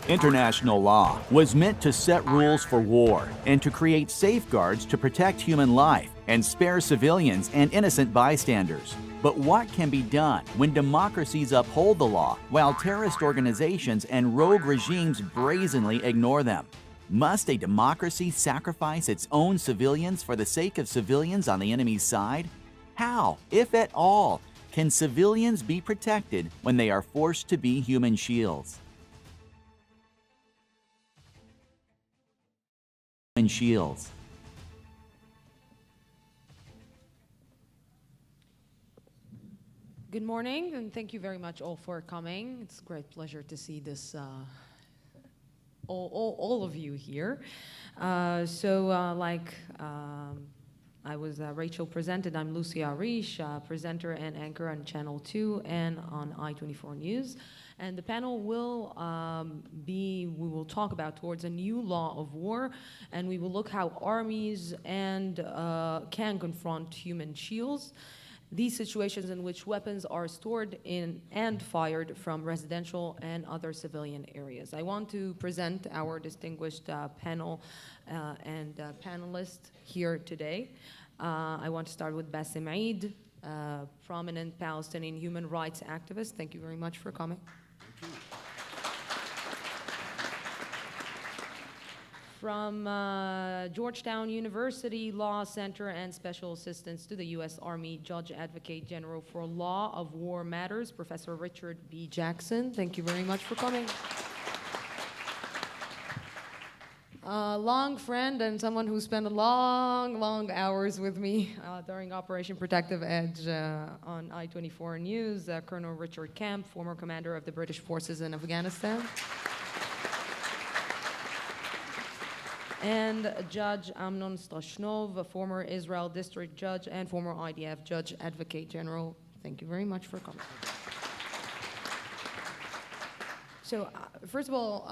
International law was meant to set rules for war and to create safeguards to protect human life and spare civilians and innocent bystanders. But what can be done when democracies uphold the law while terrorist organizations and rogue regimes brazenly ignore them? Must a democracy sacrifice its own civilians for the sake of civilians on the enemy's side? How, if at all, can civilians be protected when they are forced to be human shields? Good morning, and thank you very much all for coming. It's a great pleasure to see this, all of you here. Rachel presented, I'm Lucy Arish, presenter and anchor on Channel 2 and on I-24 News. And the panel will we will talk about towards a new law of war, and we will look how armies and can confront human shields. These situations in which weapons are stored in and fired from residential and other civilian areas. I want to present our distinguished panel and panelists here today. I want to start with Bassem Eid, prominent Palestinian human rights activist. Thank you very much for coming. Thank you. From Georgetown University Law Center and Special Assistance to the U.S. Army Judge Advocate General for Law of War Matters, Professor Richard B. Jackson. Thank you very much for coming. Long friend and someone who spent long hours with me during Operation Protective Edge on I-24 News, Colonel Richard Kemp, former commander of the British forces in Afghanistan. And Judge Amnon Strashnov, a former Israel District Judge and former IDF Judge Advocate General. Thank you very much for coming. So, first of all,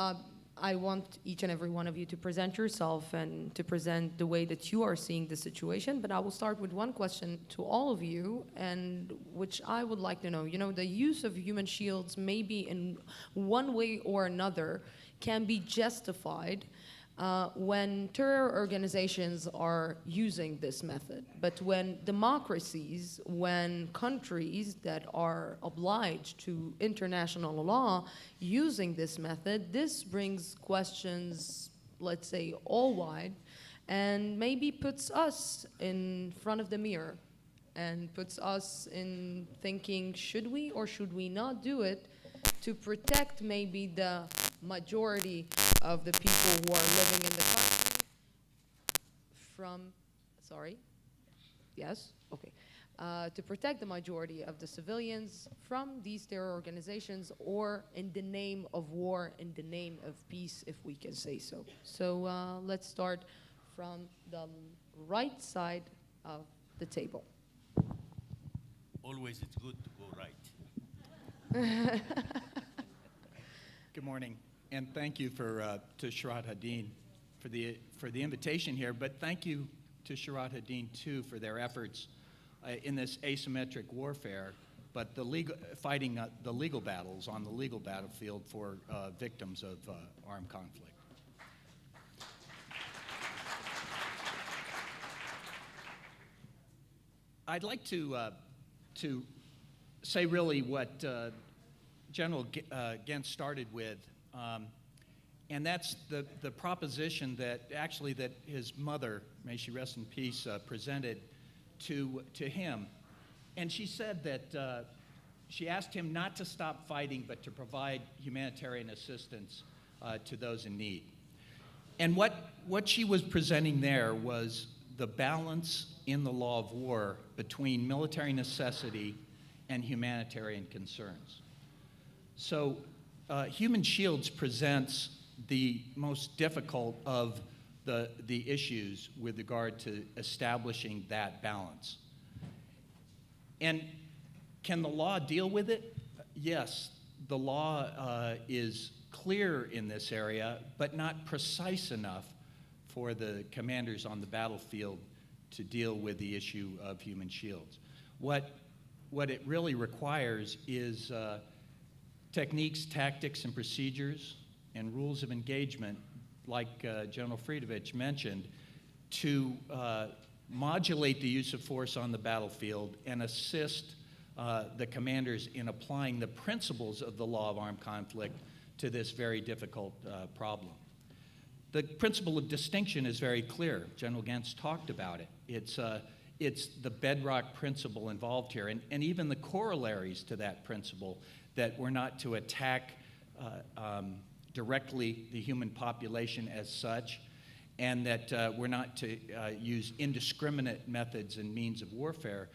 I want each and every one of you to present yourself and to present the way that you are seeing the situation. But I will start with one question to all of you, and which I would like to know. You know, the use of human shields maybe in one way or another can be justified when terror organizations are using this method. But when democracies, when countries that are obliged to international law using this method, this brings questions, let's say, all wide, and maybe puts us in front of the mirror and puts us in thinking, should we or should we not do it to protect maybe the majority of the people who are living in the country from, to protect the majority of the civilians from these terror organizations, or in the name of war, in the name of peace, if we can say so. So let's start from the right side of the table. Always it's good to go right. Good morning, and thank you to Shurat HaDin for the invitation here. But thank you to Shurat HaDin too for their efforts in this asymmetric warfare, but fighting the legal battles on the legal battlefield for victims of armed conflict. I'd like to say really what General Gentz started with, and that's the proposition that his mother, may she rest in peace, presented to him. And she said that she asked him not to stop fighting, but to provide humanitarian assistance to those in need. And what she was presenting there was the balance in the law of war between military necessity and humanitarian concerns. So human shields presents the most difficult of the issues with regard to establishing that balance. And can the law deal with it? Yes, the law is clear in this area, but not precise enough for the commanders on the battlefield to deal with the issue of human shields. What it really requires is techniques, tactics, and procedures, and rules of engagement, like General Friedovich mentioned, to modulate the use of force on the battlefield and assist the commanders in applying the principles of the law of armed conflict to this very difficult problem. The principle of distinction is very clear. General Gantz talked about it. It's the bedrock principle involved here, and even the corollaries to that principle, that we're not to attack directly the human population as such, and that we're not to use indiscriminate methods and means of warfare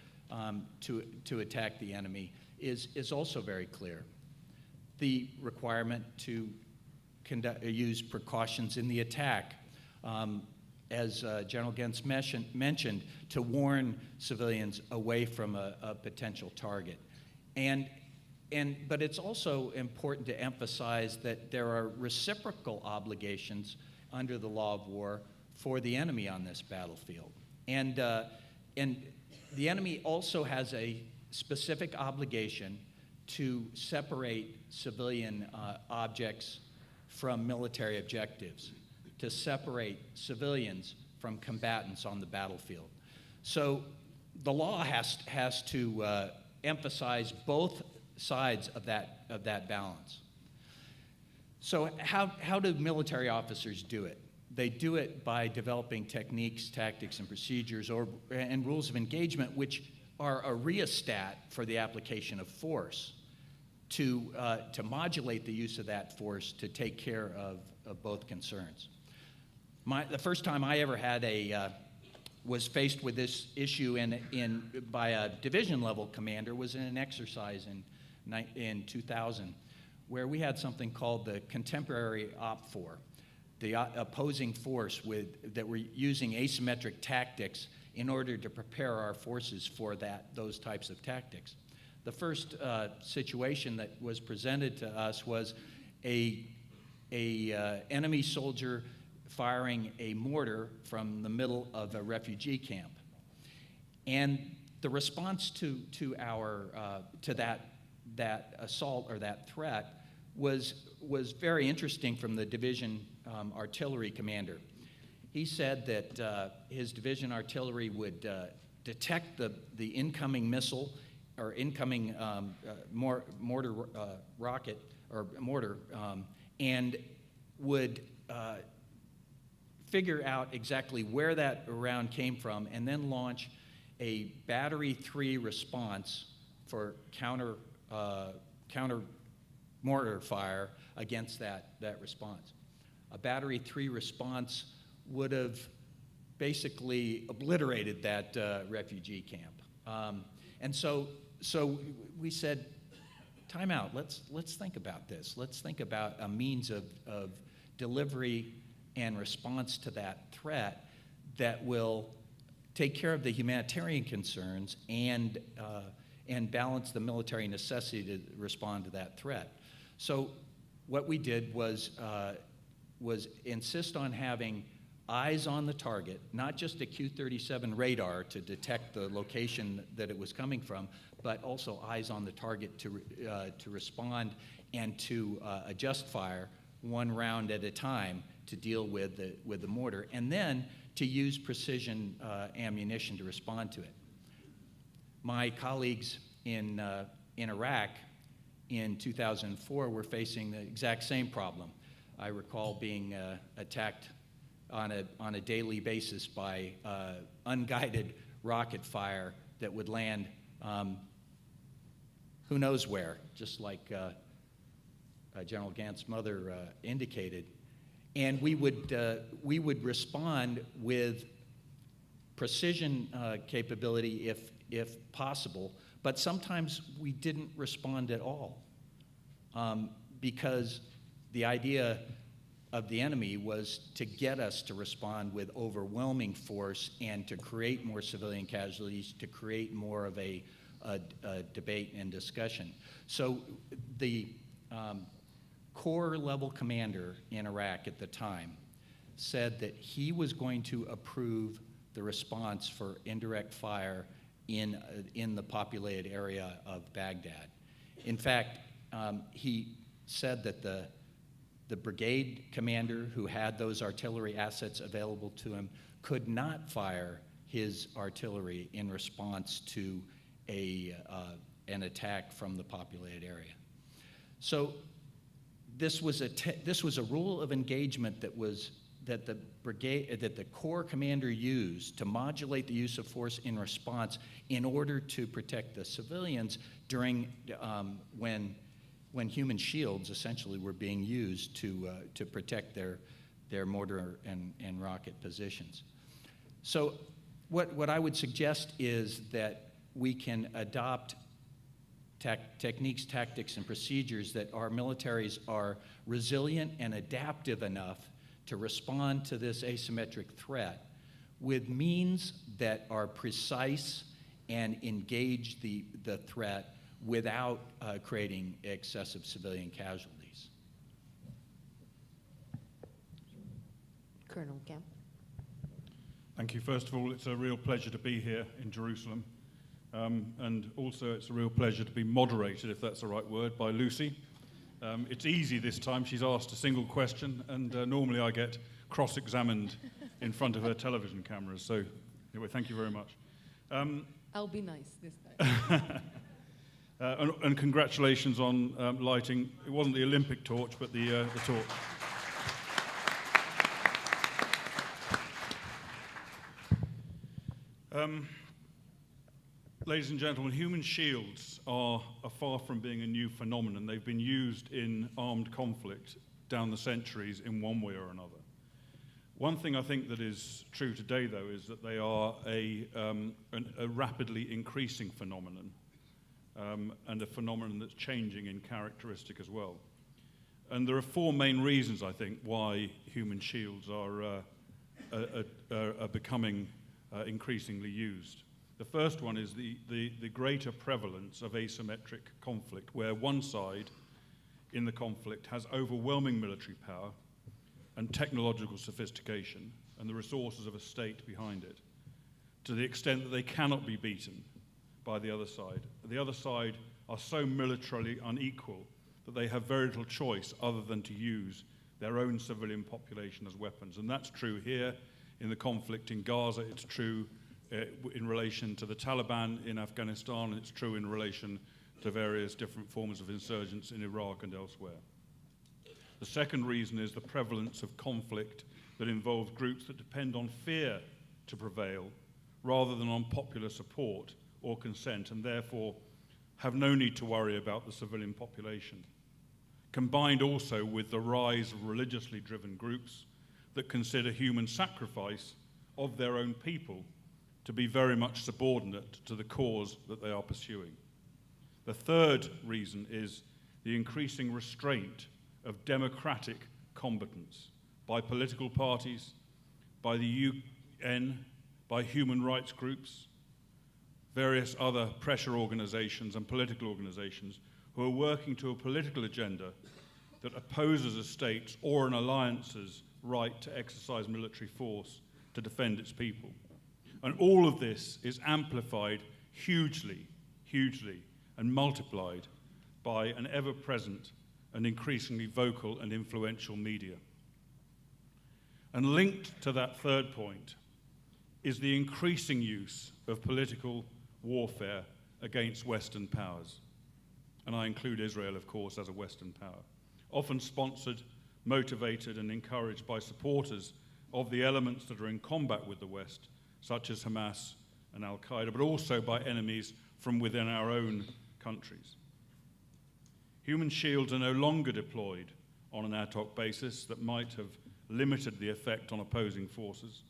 to attack the enemy is also very clear. The requirement to use precautions in the attack, as General Gantz mentioned, to warn civilians away from a potential target. But it's also important to emphasize that there are reciprocal obligations under the law of war for the enemy on this battlefield. And the enemy also has a specific obligation to separate civilian objects from military objectives, to separate civilians from combatants on the battlefield. So the law has to emphasize both sides of that balance. So how do military officers do it? They do it by developing techniques, tactics, and procedures and rules of engagement, which are a rheostat for the application of force to modulate the use of that force to take care of both concerns. The first time I ever was faced with this issue by a division level commander was in an exercise in 2000, where we had something called the contemporary OPFOR, the opposing force that were using asymmetric tactics in order to prepare our forces for those types of tactics. The first situation that was presented to us was a enemy soldier firing a mortar from the middle of a refugee camp, and the response to that assault or that threat was very interesting from the division artillery commander. He said that his division artillery would detect the incoming missile or incoming mortar rocket or mortar, and would figure out exactly where that round came from, and then launch a battery 3 response for counter mortar fire against that response. A battery 3 response would have basically obliterated that refugee camp. And so we said, time out, let's think about this. Let's think about a means of delivery and response to that threat that will take care of the humanitarian concerns and balance the military necessity to respond to that threat. So what we did was insist on having eyes on the target, not just a Q-37 radar to detect the location that it was coming from, but also eyes on the target to respond and to adjust fire one round at a time to deal with the mortar, and then to use precision ammunition to respond to it. My colleagues in Iraq in 2004 were facing the exact same problem. I recall being attacked on a daily basis by unguided rocket fire that would land who knows where, just like General Gantz's mother indicated. And we would respond with precision capability if possible, but sometimes we didn't respond at all because the idea of the enemy was to get us to respond with overwhelming force and to create more civilian casualties, to create more of a debate and discussion. So the Corps level commander in Iraq at the time said that he was going to approve the response for indirect fire in the populated area of Baghdad. In fact, he said that the brigade commander who had those artillery assets available to him could not fire his artillery in response to an attack from the populated area. So this was a rule of engagement that the Corps commander used to modulate the use of force in response in order to protect the civilians during when human shields essentially were being used to protect their mortar and rocket positions. So what I would suggest is that we can adopt techniques, tactics, and procedures that our militaries are resilient and adaptive enough to respond to this asymmetric threat with means that are precise and engage the threat without creating excessive civilian casualties. Colonel Kemp. Thank you. First of all, it's a real pleasure to be here in Jerusalem. And also it's a real pleasure to be moderated, if that's the right word, by Lucy. It's easy this time. She's asked a single question, and normally I get cross-examined in front of her television cameras. So anyway, thank you very much. I'll be nice this time. And congratulations on lighting, it wasn't the Olympic torch, but the torch. Ladies and gentlemen, human shields are far from being a new phenomenon. They've been used in armed conflict down the centuries in one way or another. One thing I think that is true today, though, is that they are a rapidly increasing phenomenon, and a phenomenon that's changing in characteristic as well. And there are four main reasons, I think, why human shields are becoming increasingly used. The first one is the greater prevalence of asymmetric conflict, where one side in the conflict has overwhelming military power and technological sophistication and the resources of a state behind it, to the extent that they cannot be beaten by the other side. The other side are so militarily unequal that they have very little choice other than to use their own civilian population as weapons. And that's true here in the conflict in Gaza. It's true in relation to the Taliban in Afghanistan, and it's true in relation to various different forms of insurgents in Iraq and elsewhere. The second reason is the prevalence of conflict that involves groups that depend on fear to prevail rather than on popular support or consent, and therefore have no need to worry about the civilian population. Combined also with the rise of religiously driven groups that consider human sacrifice of their own people to be very much subordinate to the cause that they are pursuing. The third reason is the increasing restraint of democratic combatants by political parties, by the UN, by human rights groups, various other pressure organizations and political organizations who are working to a political agenda that opposes a state's or an alliance's right to exercise military force to defend its people. And all of this is amplified hugely, and multiplied by an ever-present and increasingly vocal and influential media. And linked to that third point is the increasing use of political warfare against Western powers. And I include Israel, of course, as a Western power, often sponsored, motivated, and encouraged by supporters of the elements that are in combat with the West, such as Hamas and Al-Qaeda, but also by enemies from within our own countries. Human shields are no longer deployed on an ad hoc basis that might have limited the effect on opposing forces.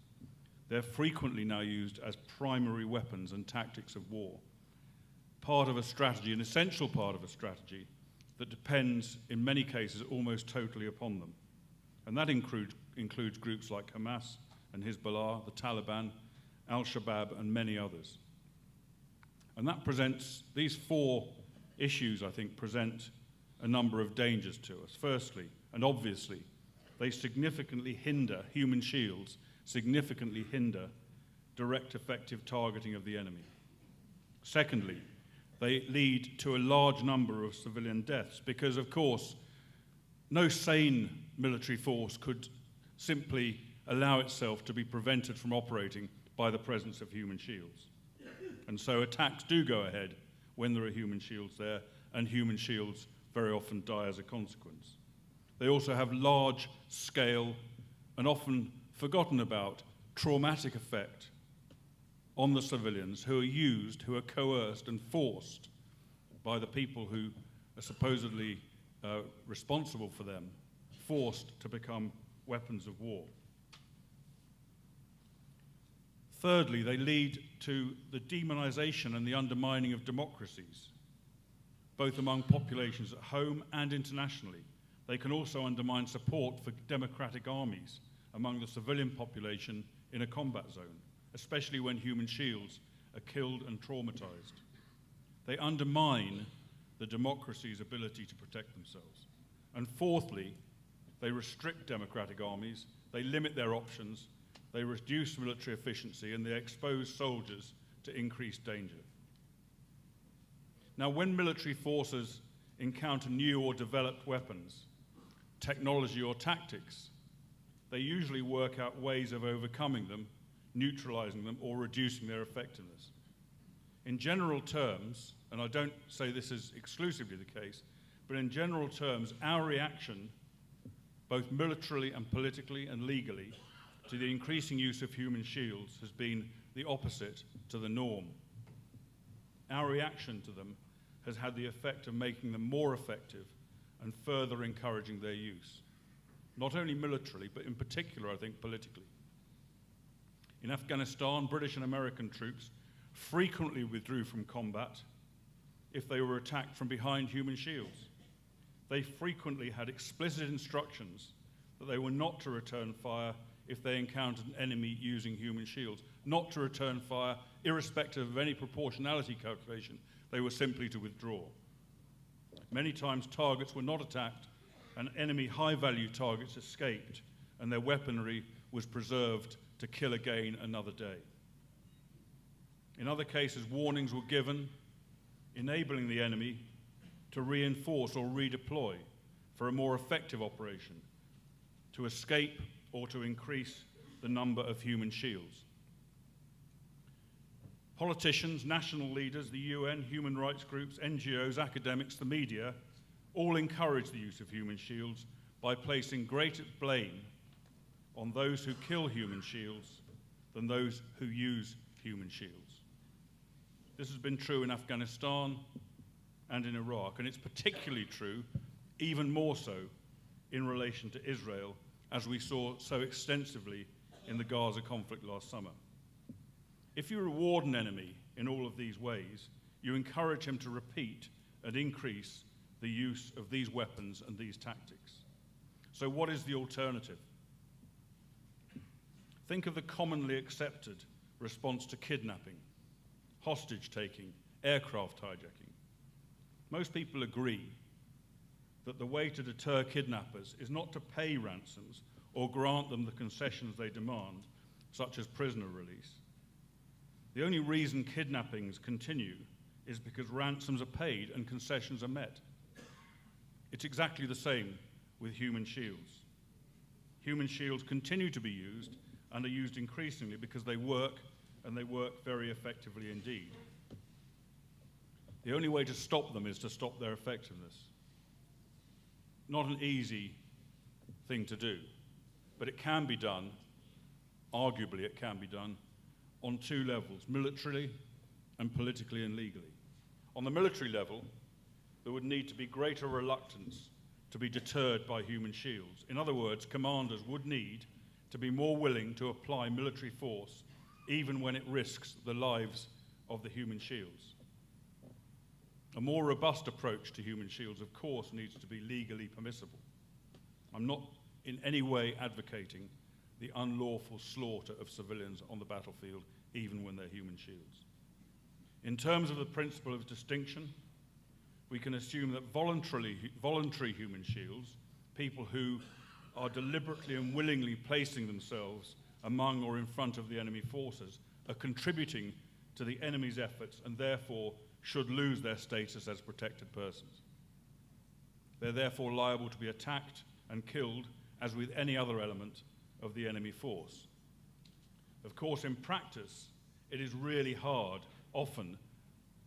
They're frequently now used as primary weapons and tactics of war, part of a strategy, an essential part of a strategy that depends, in many cases, almost totally upon them. And that includes groups like Hamas and Hezbollah, the Taliban, Al-Shabaab, and many others. And that presents, these four issues, I think, present a number of dangers to us. Firstly, and obviously, they significantly hinder, human shields significantly hinder direct effective targeting of the enemy. Secondly, They lead to a large number of civilian deaths because, of course, no sane military force could simply allow itself to be prevented from operating by the presence of human shields. And so attacks do go ahead when there are human shields there, and human shields very often die as a consequence. They also have large scale and often forgotten about traumatic effect on the civilians who are used, who are coerced and forced by the people who are supposedly responsible for them, forced to become weapons of war. Thirdly, they lead to the demonization and the undermining of democracies, both among populations at home and internationally. They can also undermine support for democratic armies among the civilian population in a combat zone, especially when human shields are killed and traumatized. They undermine the democracy's ability to protect themselves. And fourthly, they restrict democratic armies, they limit their options, they reduce military efficiency, and they expose soldiers to increased danger. Now, when military forces encounter new or developed weapons, technology or tactics, they usually work out ways of overcoming them, neutralizing them, or reducing their effectiveness. In general terms, and I don't say this is exclusively the case, but in general terms, our reaction, both militarily and politically and legally, to the increasing use of human shields has been the opposite to the norm. Our reaction to them has had the effect of making them more effective and further encouraging their use. Not only militarily, but in particular, I think, politically. In Afghanistan, British and American troops frequently withdrew from combat if they were attacked from behind human shields. They frequently had explicit instructions that they were not to return fire if they encountered an enemy using human shields, not to return fire irrespective of any proportionality calculation. They were simply to withdraw. Many times targets were not attacked and enemy high-value targets escaped and their weaponry was preserved to kill again another day. In other cases, warnings were given, enabling the enemy to reinforce or redeploy for a more effective operation, to escape or to increase the number of human shields. Politicians, national leaders, the UN, human rights groups, NGOs, academics, the media, all encourage the use of human shields by placing greater blame on those who kill human shields than those who use human shields. This has been true in Afghanistan and in Iraq, and it's particularly true, even more so, in relation to Israel, as we saw so extensively in the Gaza conflict last summer. If you reward an enemy in all of these ways, you encourage him to repeat and increase the use of these weapons and these tactics. So what is the alternative? Think of the commonly accepted response to kidnapping, hostage-taking, aircraft hijacking. Most people agree that the way to deter kidnappers is not to pay ransoms or grant them the concessions they demand, such as prisoner release. The only reason kidnappings continue is because ransoms are paid and concessions are met. It's exactly the same with human shields. Human shields continue to be used and are used increasingly because they work, and they work very effectively indeed. The only way to stop them is to stop their effectiveness. Not an easy thing to do, but it can be done, arguably it can be done, on two levels, militarily and politically and legally. On the military level, there would need to be greater reluctance to be deterred by human shields. In other words, commanders would need to be more willing to apply military force even when it risks the lives of the human shields. A more robust approach to human shields, of course, needs to be legally permissible. I'm not in any way advocating the unlawful slaughter of civilians on the battlefield, even when they're human shields. In terms of the principle of distinction, we can assume that voluntary human shields, people who are deliberately and willingly placing themselves among or in front of the enemy forces, are contributing to the enemy's efforts and therefore should lose their status as protected persons. They're therefore liable to be attacked and killed as with any other element of the enemy force. Of course, in practice, it is really hard, often,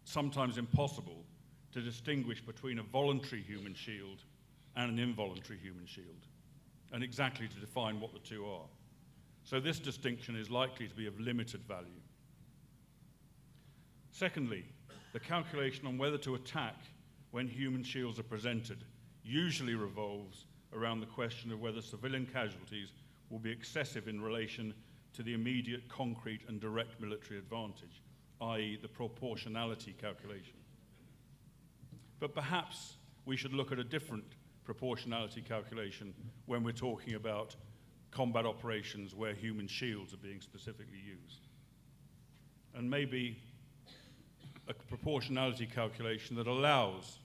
sometimes impossible, to distinguish between a voluntary human shield and an involuntary human shield, and exactly to define what the two are. So this distinction is likely to be of limited value. Secondly, the calculation on whether to attack when human shields are presented usually revolves around the question of whether civilian casualties will be excessive in relation to the immediate, concrete, and direct military advantage, i.e. the proportionality calculation. But perhaps we should look at a different proportionality calculation when we're talking about combat operations where human shields are being specifically used. And maybe a proportionality calculation that allows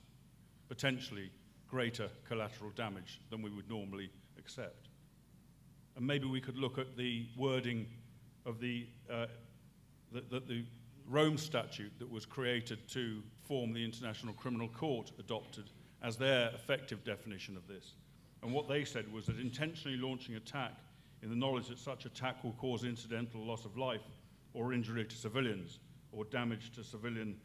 potentially greater collateral damage than we would normally accept. And maybe we could look at the wording of the Rome Statute that was created to form the International Criminal Court adopted as their effective definition of this. And what they said was that intentionally launching attack in the knowledge that such attack will cause incidental loss of life or injury to civilians or damage to civilian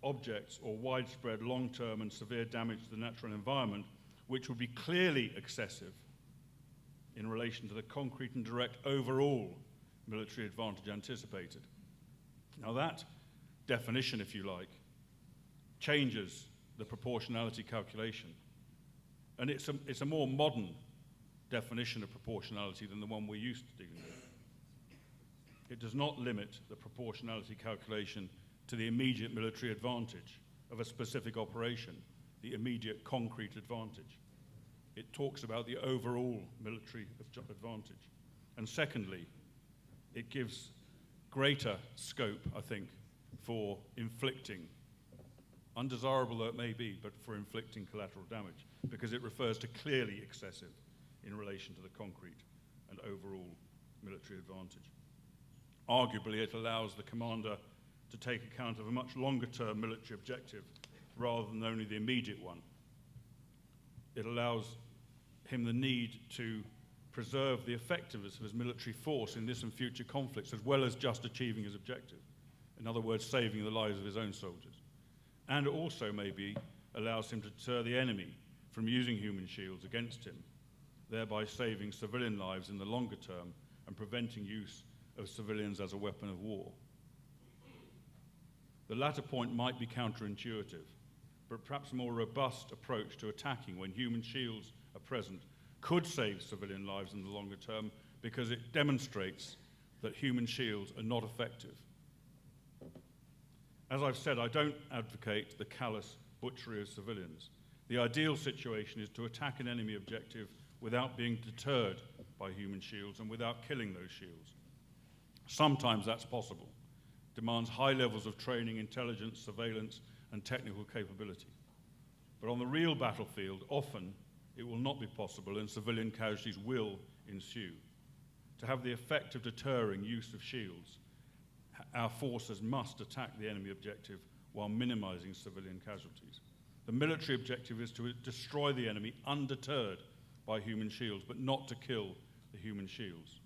objects or widespread long-term and severe damage to the natural environment, which would be clearly excessive in relation to the concrete and direct overall military advantage anticipated. Now that definition, if you like, changes the proportionality calculation. And it's a more modern definition of proportionality than the one we're used to dealing with. It does not limit the proportionality calculation to the immediate military advantage of a specific operation, the immediate concrete advantage. It talks about the overall military advantage. And secondly, it gives greater scope, I think, for inflicting, undesirable though it may be, but for inflicting collateral damage, because it refers to clearly excessive in relation to the concrete and overall military advantage. Arguably, it allows the commander to take account of a much longer-term military objective rather than only the immediate one. It allows him the need to preserve the effectiveness of his military force in this and future conflicts, as well as just achieving his objective. In other words, saving the lives of his own soldiers. And it also maybe allows him to deter the enemy from using human shields against him, thereby saving civilian lives in the longer term and preventing use of civilians as a weapon of war. The latter point might be counterintuitive, but perhaps a more robust approach to attacking when human shields are present could save civilian lives in the longer term because it demonstrates that human shields are not effective. As I've said, I don't advocate the callous butchery of civilians. The ideal situation is to attack an enemy objective without being deterred by human shields and without killing those shields. Sometimes that's possible. Demands high levels of training, intelligence, surveillance, and technical capability. But on the real battlefield, often it will not be possible and civilian casualties will ensue. To have the effect of deterring use of shields, our forces must attack the enemy objective while minimizing civilian casualties. The military objective is to destroy the enemy undeterred by human shields, but not to kill the human shields.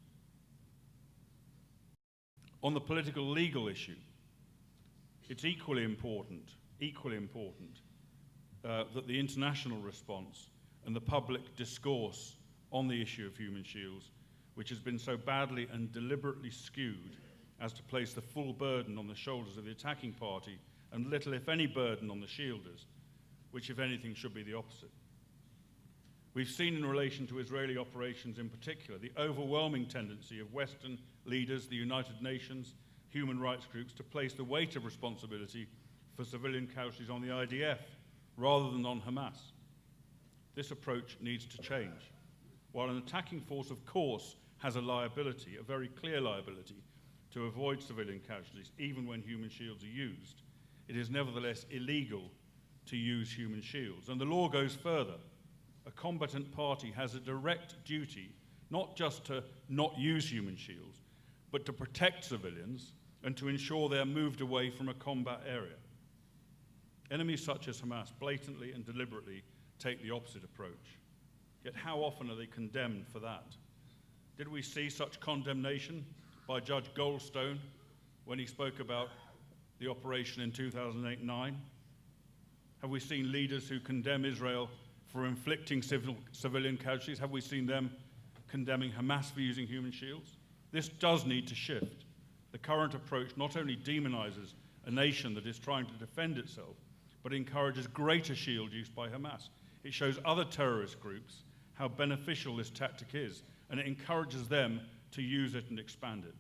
On the political legal issue, it's equally important that the international response and the public discourse on the issue of human shields, which has been so badly and deliberately skewed as to place the full burden on the shoulders of the attacking party and little, if any, burden on the shielders, which, if anything, should be the opposite. We've seen in relation to Israeli operations in particular the overwhelming tendency of Western leaders, the United Nations, human rights groups, to place the weight of responsibility for civilian casualties on the IDF rather than on Hamas. This approach needs to change. While an attacking force, of course, has a liability, a very clear liability, to avoid civilian casualties, even when human shields are used, it is nevertheless illegal to use human shields. And the law goes further. A combatant party has a direct duty not just to not use human shields, but to protect civilians and to ensure they are moved away from a combat area. Enemies such as Hamas blatantly and deliberately take the opposite approach. Yet how often are they condemned for that? Did we see such condemnation by Judge Goldstone when he spoke about the operation in 2008-9? Have we seen leaders who condemn Israel for inflicting civilian casualties? Have we seen them condemning Hamas for using human shields? This does need to shift. The current approach not only demonizes a nation that is trying to defend itself, but encourages greater shield use by Hamas. It shows other terrorist groups how beneficial this tactic is, and it encourages them to use it and expand it.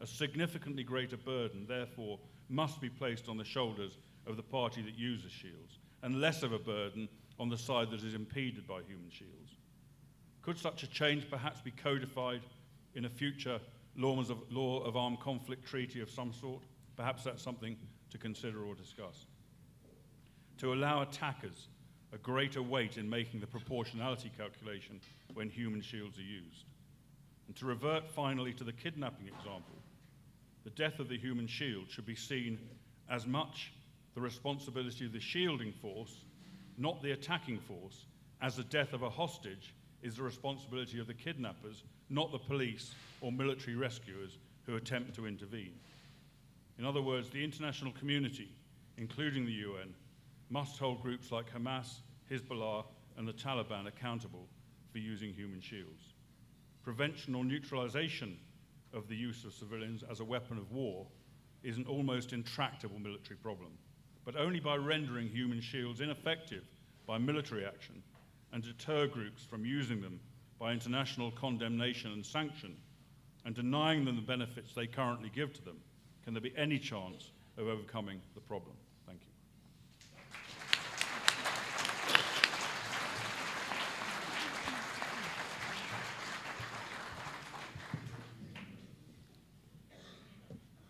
A significantly greater burden, therefore, must be placed on the shoulders of the party that uses shields, and less of a burden on the side that is impeded by human shields. Could such a change perhaps be codified in a future law of armed conflict treaty of some sort? Perhaps that's something to consider or discuss. To allow attackers a greater weight in making the proportionality calculation when human shields are used. And to revert finally to the kidnapping example, the death of the human shield should be seen as much the responsibility of the shielding force, not the attacking force, as the death of a hostage is the responsibility of the kidnappers, not the police or military rescuers who attempt to intervene. In other words, the international community, including the UN, must hold groups like Hamas, Hezbollah, and the Taliban accountable for using human shields. Prevention or neutralization of the use of civilians as a weapon of war is an almost intractable military problem, but only by rendering human shields ineffective by military action and deter groups from using them by international condemnation and sanction, and denying them the benefits they currently give to them, can there be any chance of overcoming the problem. Thank you.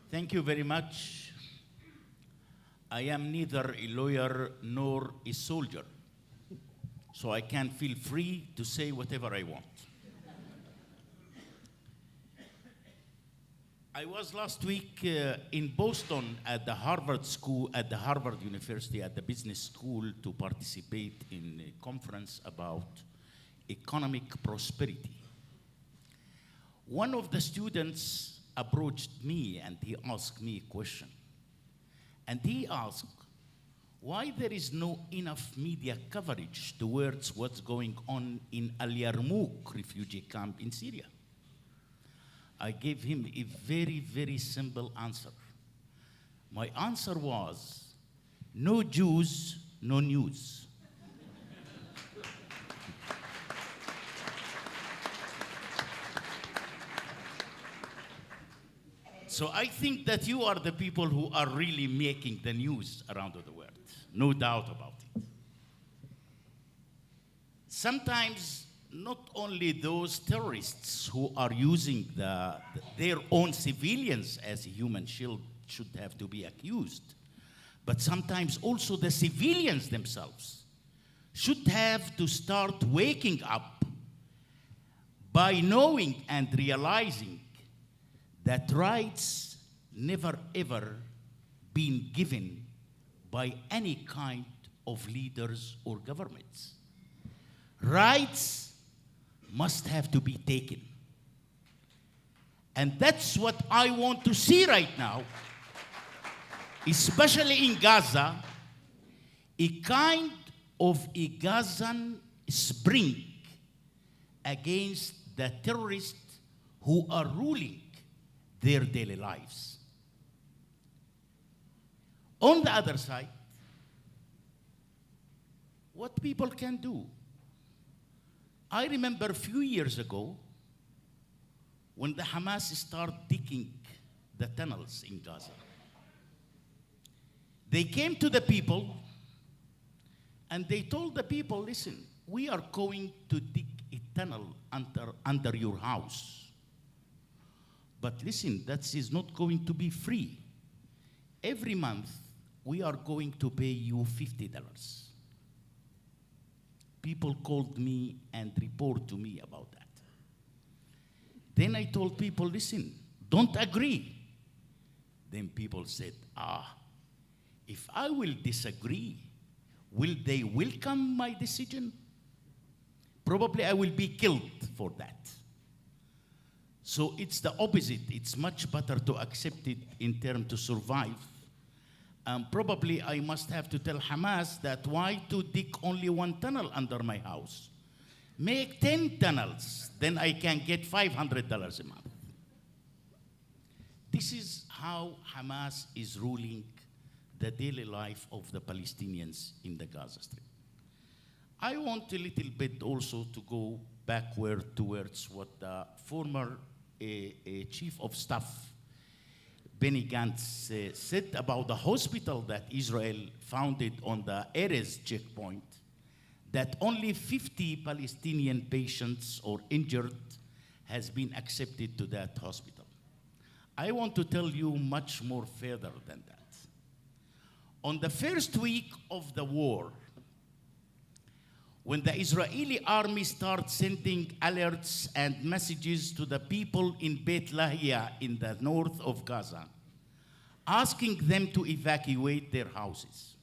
Thank you very much. I am neither a lawyer nor a soldier, so I can feel free to say whatever I want. I was last week in Boston at the Harvard School, at the Harvard University, at the business school to participate in a conference about economic prosperity. One of the students approached me and he asked me a question. And he asked, why there is no enough media coverage towards what's going on in Al Yarmouk refugee camp in Syria? I gave him a very, very simple answer. My answer was, no Jews, no news. So I think that you are the people who are really making the news around the world, no doubt about it. Sometimes, not only those terrorists who are using their own civilians as a human shield should have to be accused, but sometimes also the civilians themselves should have to start waking up by knowing and realizing that rights never ever been given by any kind of leaders or governments. Rights must have to be taken. And that's what I want to see right now, especially in Gaza, a kind of a Gazan spring against the terrorists who are ruling their daily lives. On the other side, what people can do. I remember a few years ago when the Hamas started digging the tunnels in Gaza. They came to the people and they told the people, listen, we are going to dig a tunnel under your house. But listen, that is not going to be free. Every month, we are going to pay you $50. People called me and reported to me about that. Then I told people, listen, don't agree. Then people said, If I will disagree, will they welcome my decision? Probably I will be killed for that. So it's the opposite. It's much better to accept it in terms to survive. Probably I must have to tell Hamas that why to dig only one tunnel under my house? Make 10 tunnels, then I can get $500 a month. This is how Hamas is ruling the daily life of the Palestinians in the Gaza Strip. I want a little bit also to go backward towards what the former Chief of Staff Benny Gantz said about the hospital that Israel founded on the Erez checkpoint, that only 50 Palestinian patients or injured has been accepted to that hospital. I want to tell you much more further than that. On the first week of the war, when the Israeli army started sending alerts and messages to the people in Beit Lahia in the north of Gaza, asking them to evacuate their houses,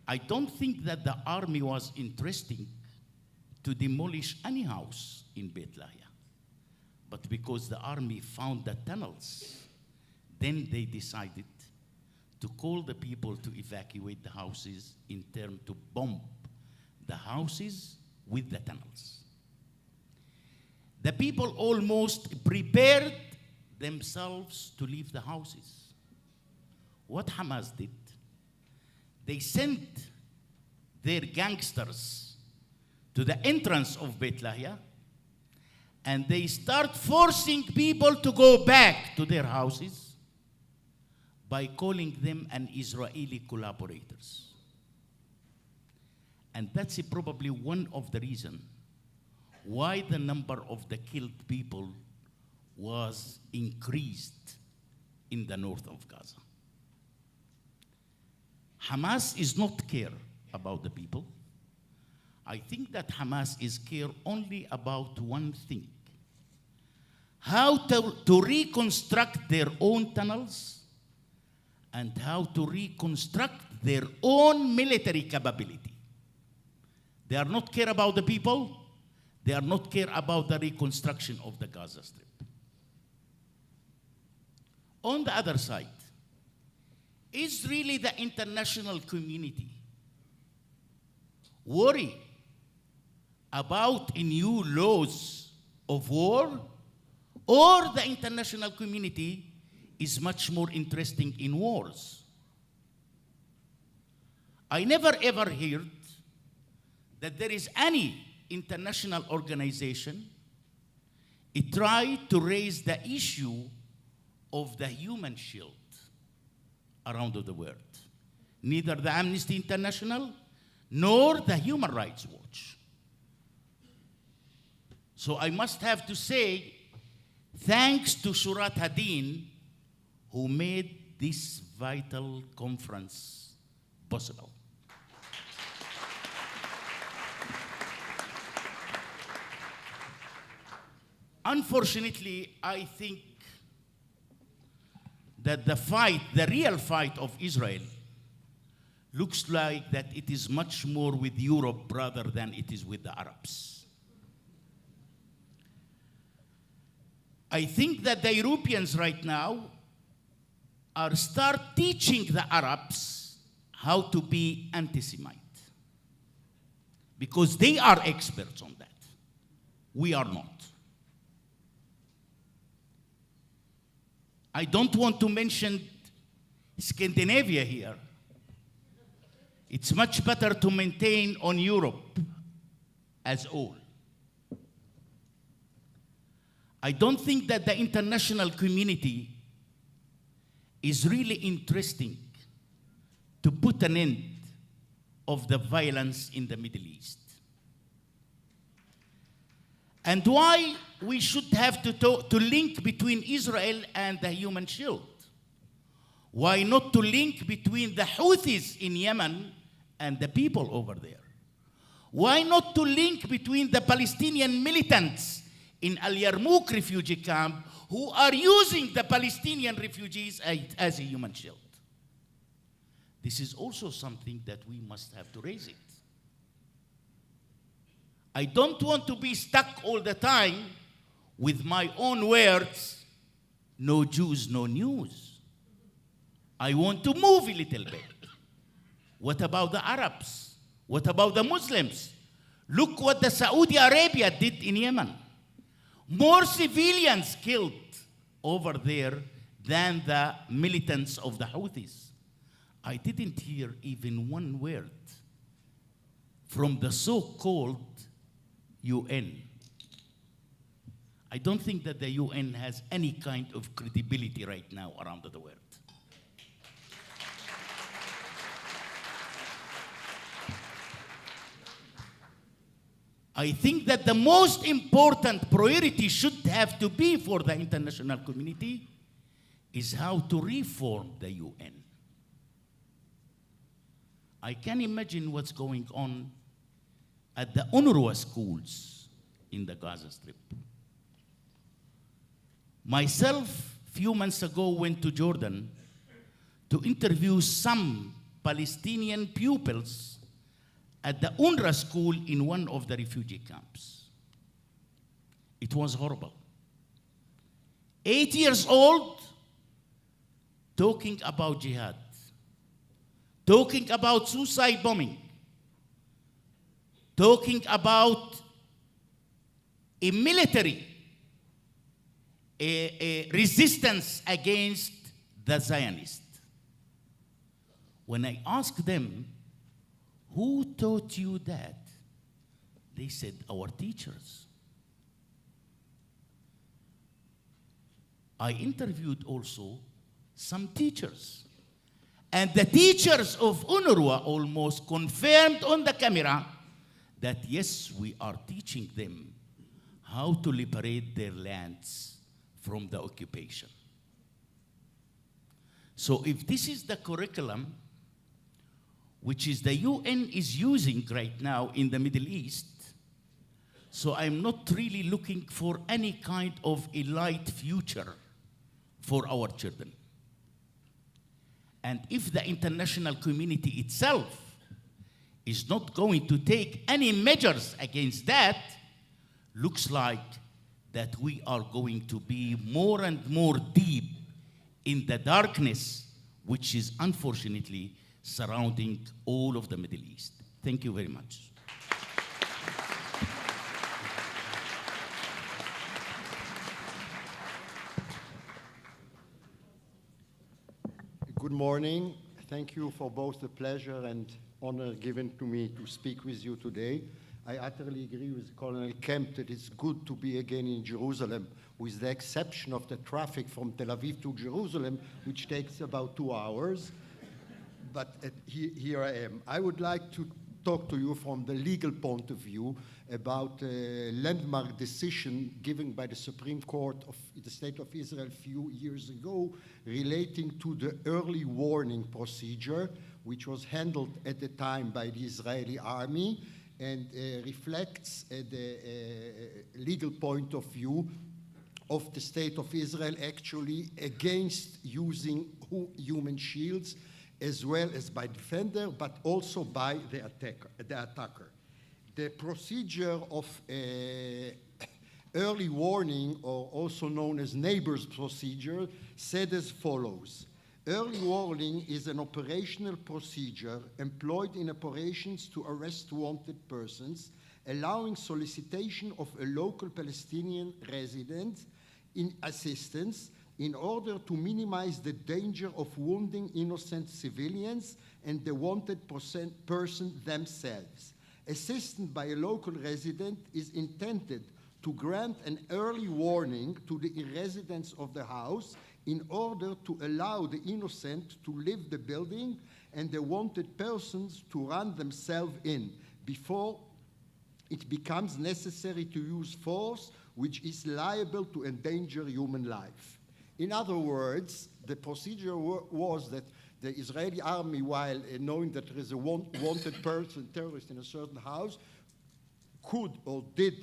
I don't think that the army was interested to demolish any house in Beit Lahia. But because the army found the tunnels, then they decided to call the people to evacuate the houses in terms to bomb the houses with the tunnels. The people almost prepared themselves to leave the houses. What Hamas did, they sent their gangsters to the entrance of Beit Lahia, and they start forcing people to go back to their houses by calling them an Israeli collaborators. And that's probably one of the reasons why the number of the killed people was increased in the north of Gaza. Hamas is not care about the people. I think that Hamas is care only about one thing: how to reconstruct their own tunnels and how to reconstruct their own military capability. They are not care about the people. They are not care about the reconstruction of the Gaza Strip. On the other side, is really the international community worried about new laws of war, or the international community is much more interested in wars? I never ever heard that there is any international organization tried to raise the issue of the human shield around the world. Neither the Amnesty International nor the Human Rights Watch. So I must have to say, thanks to Shurat HaDin, who made this vital conference possible. Unfortunately, I think that the real fight of Israel looks like that it is much more with Europe rather than it is with the Arabs. I think that the Europeans right now are start teaching the Arabs how to be anti-Semite, because they are experts on that. We are not. I don't want to mention Scandinavia here. It's much better to maintain on Europe as all. I don't think that the international community is really interesting to put an end of the violence in the Middle East. And why we should have to link between Israel and the human shield? Why not to link between the Houthis in Yemen and the people over there? Why not to link between the Palestinian militants in Al Yarmouk refugee camp who are using the Palestinian refugees as a human shield? this is also something that we must have to raise it. I don't want to be stuck all the time with my own words, no Jews, no news. I want to move a little bit. What about the Arabs? What about the Muslims? Look what the Saudi Arabia did in Yemen. More civilians killed over there than the militants of the Houthis. I didn't hear even one word from the so-called UN. I don't think that the UN has any kind of credibility right now around the world. I think that the most important priority should have to be for the international community is how to reform the UN. I can imagine what's going on at the UNRWA schools in the Gaza Strip. Myself, a few months ago, went to Jordan to interview some Palestinian pupils at the UNRWA school in one of the refugee camps. It was horrible. 8 years old, talking about jihad, talking about suicide bombing, talking about a military a resistance against the Zionists. When I asked them, who taught you that? They said, our teachers. I interviewed also some teachers. And the teachers of UNRWA almost confirmed on the camera that yes, we are teaching them how to liberate their lands from the occupation. So if this is the curriculum which is the UN is using right now in the Middle East, so I'm not really looking for any kind of a light future for our children. And if the international community itself is not going to take any measures against that, looks like that we are going to be more and more deep in the darkness, which is unfortunately surrounding all of the Middle East. Thank you very much. Good morning. Thank you for both the pleasure and honor given to me to speak with you today. I utterly agree with Colonel Kemp that it's good to be again in Jerusalem, with the exception of the traffic from Tel Aviv to Jerusalem, which takes about 2 hours. But here I am. I would like to talk to you from the legal point of view about a landmark decision given by the Supreme Court of the State of Israel a few years ago relating to the early warning procedure, which was handled at the time by the Israeli army and reflects the legal point of view of the State of Israel actually against using human shields as well as by defender, but also by the attacker. The procedure of early warning, or also known as neighbors procedure, said as follows. Early warning is an operational procedure employed in operations to arrest wanted persons, allowing solicitation of a local Palestinian resident in assistance in order to minimize the danger of wounding innocent civilians and the wanted person themselves. Assistance by a local resident is intended to grant an early warning to the residents of the house in order to allow the innocent to leave the building and the wanted persons to run themselves in before it becomes necessary to use force which is liable to endanger human life. In other words, the procedure was that the Israeli army, while knowing that there is a wanted person, terrorist in a certain house, could or did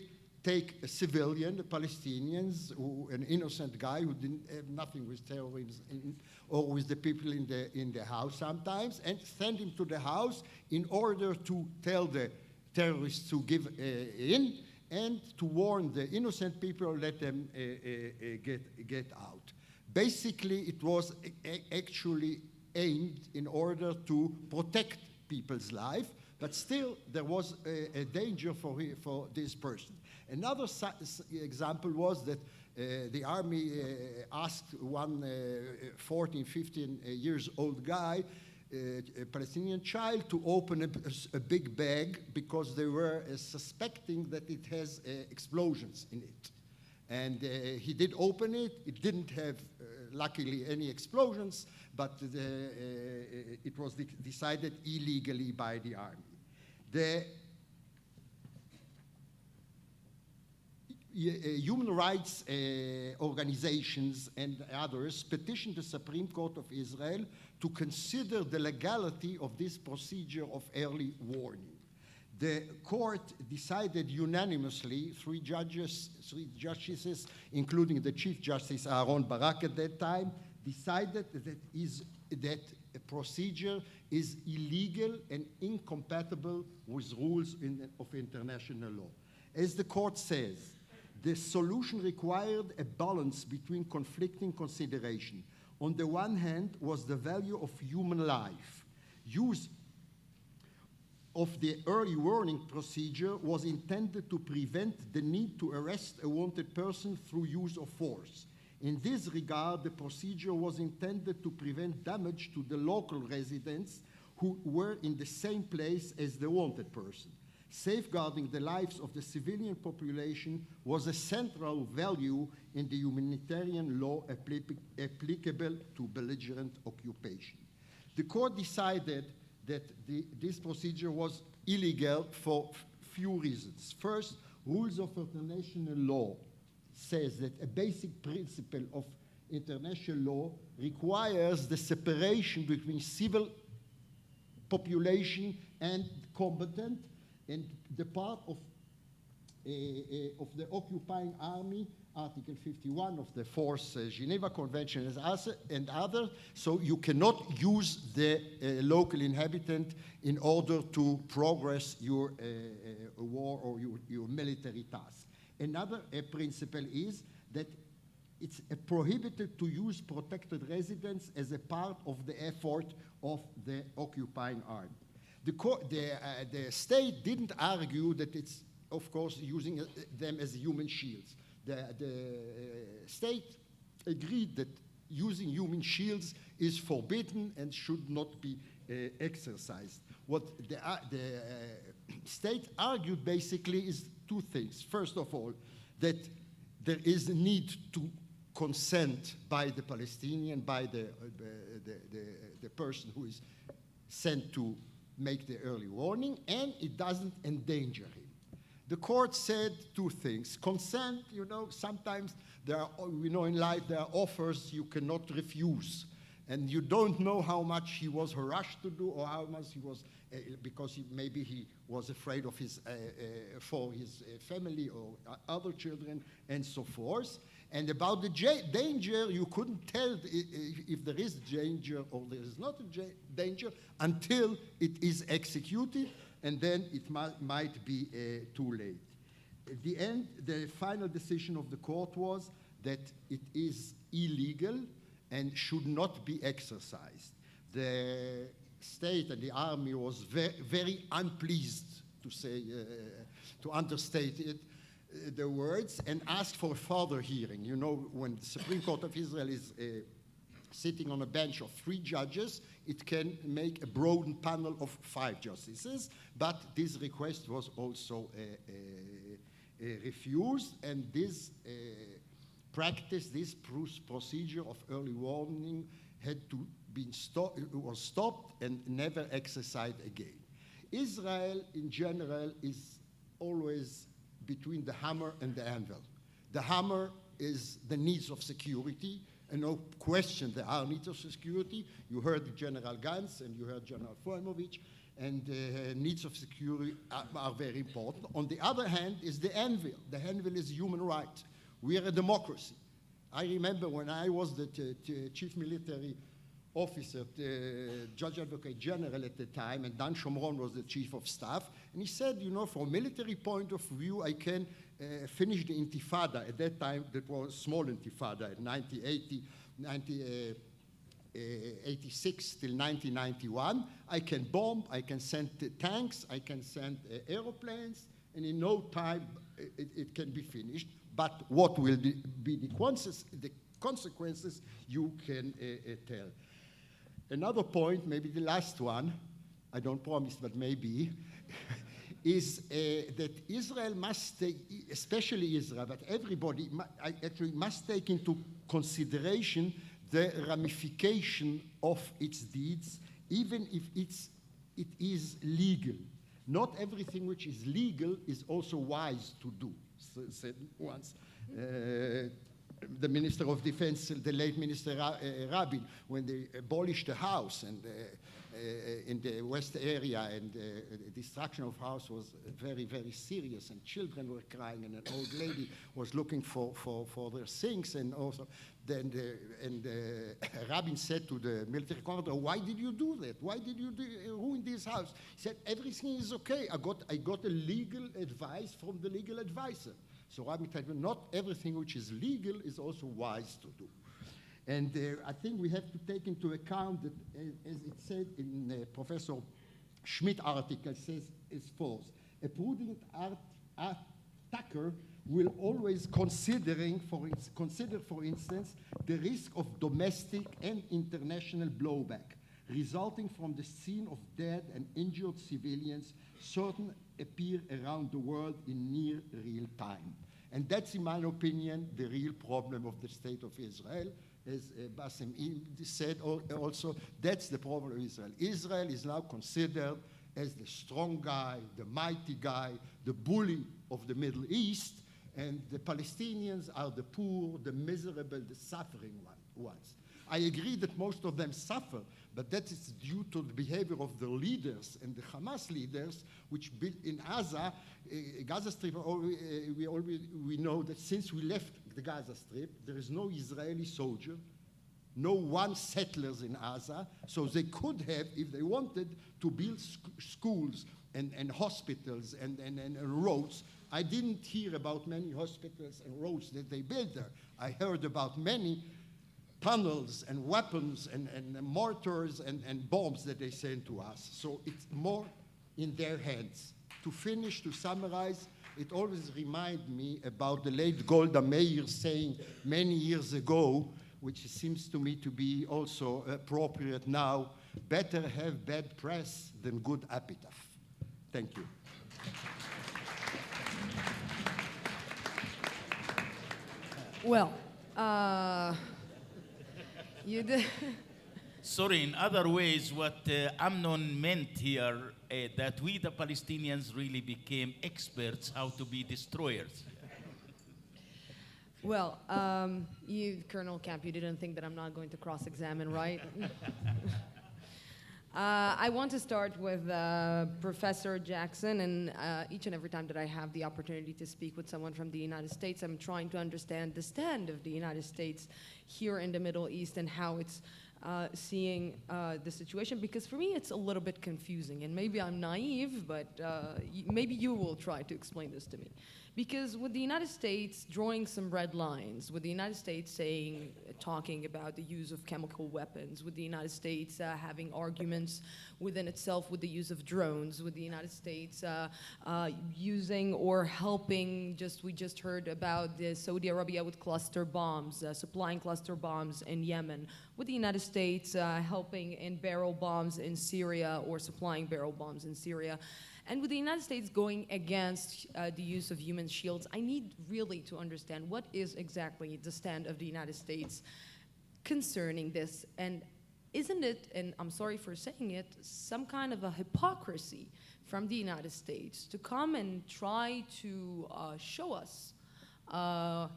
take a civilian, the Palestinians, an innocent guy who didn't have nothing with terrorism or with the people in the house sometimes, and send him to the house in order to tell the terrorists to give in and to warn the innocent people, let them get out. Basically, it was actually aimed in order to protect people's life, but still there was a danger for this person. Another example was that the army asked one 14, 15 years old guy, a Palestinian child, to open a big bag because they were suspecting that it has explosions in it. And he did open it. It didn't have, luckily, any explosions, but it was decided illegally by the army. The human rights organizations and others petitioned the Supreme Court of Israel to consider the legality of this procedure of early warning. The court decided unanimously, three justices, including the Chief Justice Aaron Barak at that time, decided that a procedure is illegal and incompatible with rules of international law. As the court says, the solution required a balance between conflicting consideration. On the one hand was the value of human life. Use of the early warning procedure was intended to prevent the need to arrest a wanted person through use of force. In this regard, the procedure was intended to prevent damage to the local residents who were in the same place as the wanted person. Safeguarding the lives of the civilian population was a central value in the humanitarian law applicable to belligerent occupation. The court decided that this procedure was illegal for few reasons. First, rules of international law says that a basic principle of international law requires the separation between civil population and combatant, and the part of the occupying army, Article 51 of the Fourth Geneva Convention and others, so you cannot use the local inhabitant in order to progress your war or your military task. Another principle is that it's prohibited to use protected residence as a part of the effort of the occupying army. The state didn't argue that it's, of course, using them as human shields. The state agreed that using human shields is forbidden and should not be exercised. What the state argued basically is two things. First of all, that there is a need to consent by the Palestinian, by the person who is sent to make the early warning, and it doesn't endanger him. The court said two things. Consent, you know, sometimes there are, we know in life there are offers you cannot refuse. And you don't know how much he was harassed to do or how much he was, because maybe he was afraid of for his family or other children and so forth. And about the danger, you couldn't tell if there is danger or there is not a danger until it is executed, and then it might be too late. At the end, the final decision of the court was that it is illegal and should not be exercised. The state and the army was very unpleased, to say, to understate it, the words, and asked for a further hearing. You know, when the Supreme Court of Israel is sitting on a bench of 3 judges, it can make a broad panel of 5 justices, but this request was also refused, and this practice, this procedure of early warning had to be stopped and never exercised again. Israel, in general, is always between the hammer and the anvil. The hammer is the needs of security, and no question there are needs of security. You heard General Gantz and you heard General Foimovich. and needs of security are very important. On the other hand is the anvil. The anvil is human rights. We are a democracy. I remember when I was the chief military officer, the Judge Advocate General at the time, and Dan Shomron was the chief of staff, and he said, you know, from a military point of view, I can finish the intifada. At that time, that was a small intifada, in 1986 till 1991. I can bomb, I can send tanks, I can send airplanes, and in no time it can be finished. But what will be the consequences, you can tell. Another point, maybe the last one, I don't promise, but maybe, is that Israel must take, especially Israel, but everybody actually must take into consideration the ramification of its deeds, even if it is legal. Not everything which is legal is also wise to do, said once. The Minister of Defense, the late Minister Rabin, when they abolished the house and in the West area, and the destruction of house was very, very serious, and children were crying, and an old lady was looking for their things, and also then Rabin said to the military commander, "Why did you do that? Why did you ruin this house?" He said, "Everything is okay. I got a legal advice from the legal advisor." So Rabin said, not everything which is legal is also wise to do. And I think we have to take into account that, as it said in Professor Schmidt article, says as follows: a prudent attacker will always consider, for instance, the risk of domestic and international blowback resulting from the scene of dead and injured civilians certain appear around the world in near real time. And that's, in my opinion, the real problem of the state of Israel. As Bassem said also, that's the problem of Israel. Israel is now considered as the strong guy, the mighty guy, the bully of the Middle East, and the Palestinians are the poor, the miserable, the suffering ones. I agree that most of them suffer, but that is due to the behavior of the leaders and the Hamas leaders, which built in Gaza Strip. We know that since we left the Gaza Strip, there is no Israeli soldier, no one settlers in Gaza, so they could have, if they wanted, to build schools and hospitals and roads. I didn't hear about many hospitals and roads that they built there. I heard about many tunnels and weapons and mortars and bombs that they send to us. So it's more in their hands. To finish, to summarize, it always reminds me about the late Golda Meir saying many years ago, which seems to me to be also appropriate now, better have bad press than good epitaph. Thank you. Well, you did. Sorry, in other ways, what Amnon meant here, that we, the Palestinians, really became experts how to be destroyers. Well, you, Colonel Camp, you didn't think that I'm not going to cross-examine, right? I want to start with Professor Jackson, and each and every time that I have the opportunity to speak with someone from the United States, I'm trying to understand the stand of the United States here in the Middle East and how it's seeing the situation, because for me it's a little bit confusing, and maybe I'm naive, but maybe you will try to explain this to me. Because with the United States drawing some red lines, with the United States talking about the use of chemical weapons, with the United States having arguments within itself with the use of drones, with the United States using or helping, we just heard about the Saudi Arabia with cluster bombs, supplying cluster bombs in Yemen, with the United States helping in barrel bombs in Syria or supplying barrel bombs in Syria. And with the United States going against the use of human shields, I need really to understand what is exactly the stand of the United States concerning this. And isn't it, and I'm sorry for saying it, some kind of a hypocrisy from the United States to come and try to show us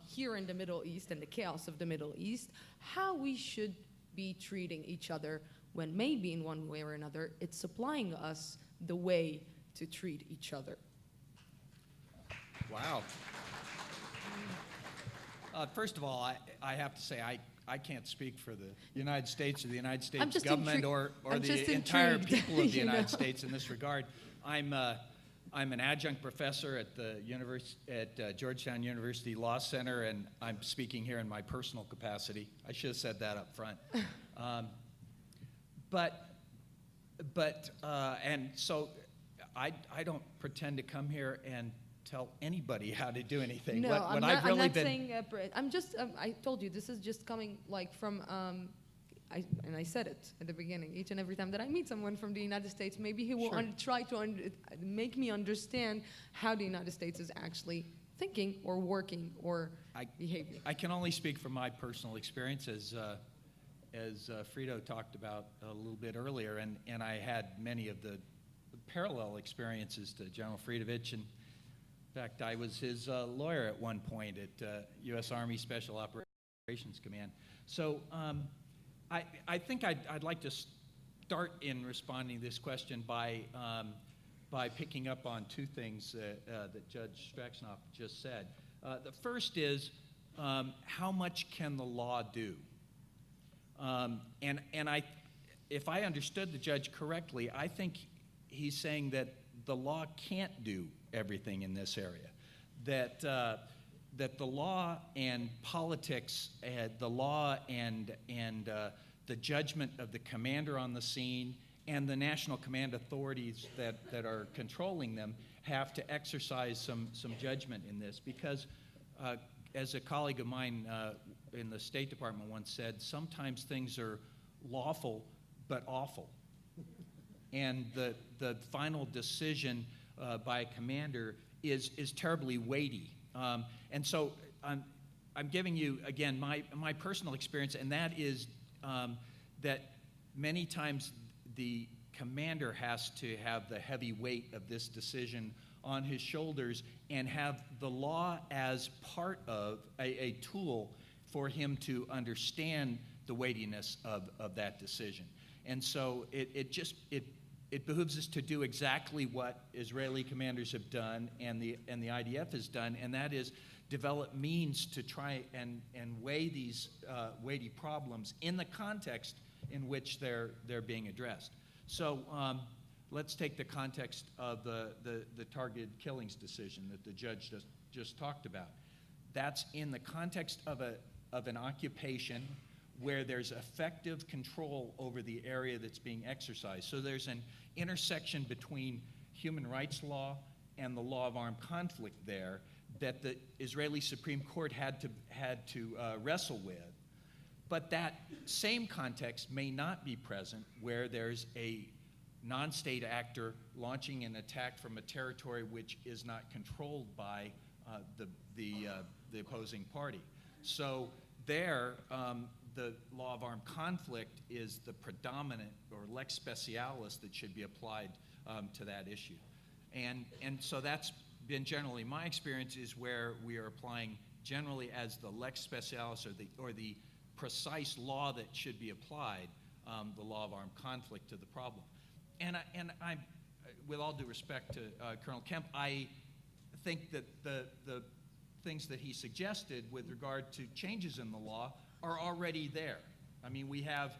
here in the Middle East and the chaos of the Middle East how we should be treating each other, when maybe in one way or another it's supplying us the way to treat each other. Wow. First of all, I have to say I can't speak for the United States or the United States just government intrigued. or I'm the just entire intrigued, people of the you United know. States in this regard. I'm an adjunct professor at the Georgetown University Law Center, and I'm speaking here in my personal capacity. I should have said that up front. And so I don't pretend to come here and tell anybody how to do anything. No, What I'm I've not, really I'm not been saying, I'm just, I told you, this is just coming like from, and I said it at the beginning, each and every time that I meet someone from the United States, maybe he will Sure. try to make me understand how the United States is actually thinking or working or behaving. I can only speak from my personal experience, as Frito talked about a little bit earlier, and I had many of the parallel experiences to General Fridovich. And in fact, I was his lawyer at one point at U.S. Army Special Operations Command. So I think I'd like to start in responding to this question by picking up on two things that Judge Straxnoff just said. The first is, how much can the law do? If I understood the judge correctly, I think he's saying that the law can't do everything in this area, that the law and politics, the law and the judgment of the commander on the scene and the national command authorities that are controlling them have to exercise some judgment in this, because as a colleague of mine in the State Department once said, sometimes things are lawful but awful. And the final decision by a commander is terribly weighty. And so I'm giving you, again, my personal experience, and that is that many times the commander has to have the heavy weight of this decision on his shoulders and have the law as part of a tool for him to understand the weightiness of that decision. And so it behooves us to do exactly what Israeli commanders have done and the IDF has done, and that is develop means to try and weigh these weighty problems in the context in which they're being addressed. So let's take the context of the targeted killings decision that the judge just talked about. That's in the context of an occupation where there's effective control over the area that's being exercised. So there's an intersection between human rights law and the law of armed conflict there that the Israeli Supreme Court had to wrestle with. But that same context may not be present where there's a non-state actor launching an attack from a territory which is not controlled by the opposing party. So there, the law of armed conflict is the predominant or lex specialis that should be applied to that issue. And so that's been generally my experience, is where we are applying generally as the lex specialis or the precise law that should be applied, the law of armed conflict to the problem. And I, with all due respect to Colonel Kemp, I think that the things that he suggested with regard to changes in the law are already there. I mean, we have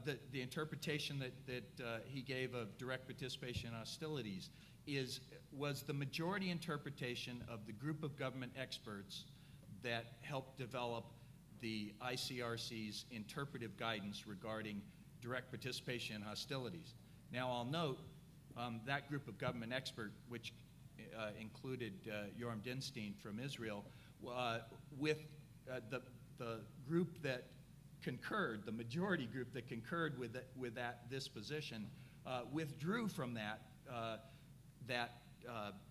the interpretation that he gave of direct participation in hostilities was the majority interpretation of the group of government experts that helped develop the ICRC's interpretive guidance regarding direct participation in hostilities. Now, I'll note that group of government expert, which included Yoram Dinstein from Israel, with the group that concurred, the majority group that concurred with this position, withdrew from that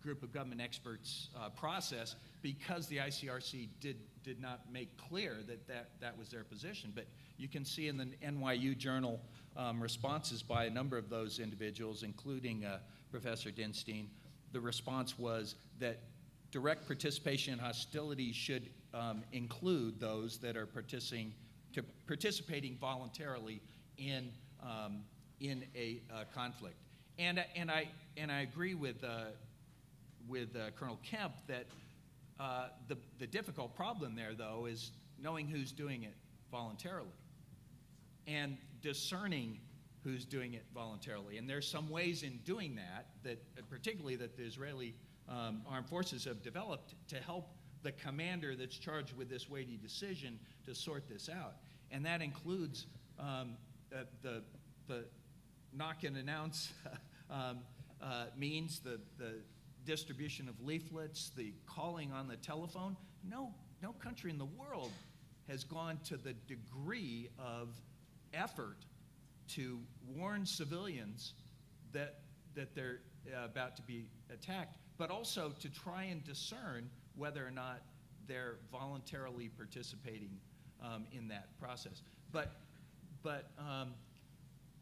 group of government experts process because the ICRC did not make clear that was their position. But you can see in the NYU Journal responses by a number of those individuals, including Professor Dinstein, the response was that direct participation in hostilities should include those that are participating voluntarily in a conflict. And I agree with Colonel Kemp that the difficult problem there, though, is knowing who's doing it voluntarily and discerning who's doing it voluntarily. And there's some ways in doing that particularly that the Israeli armed forces have developed to help the commander that's charged with this weighty decision to sort this out. And that includes the knock and announce means, the distribution of leaflets, the calling on the telephone. No country in the world has gone to the degree of effort to warn civilians that they're about to be attacked, but also to try and discern whether or not they're voluntarily participating in that process. But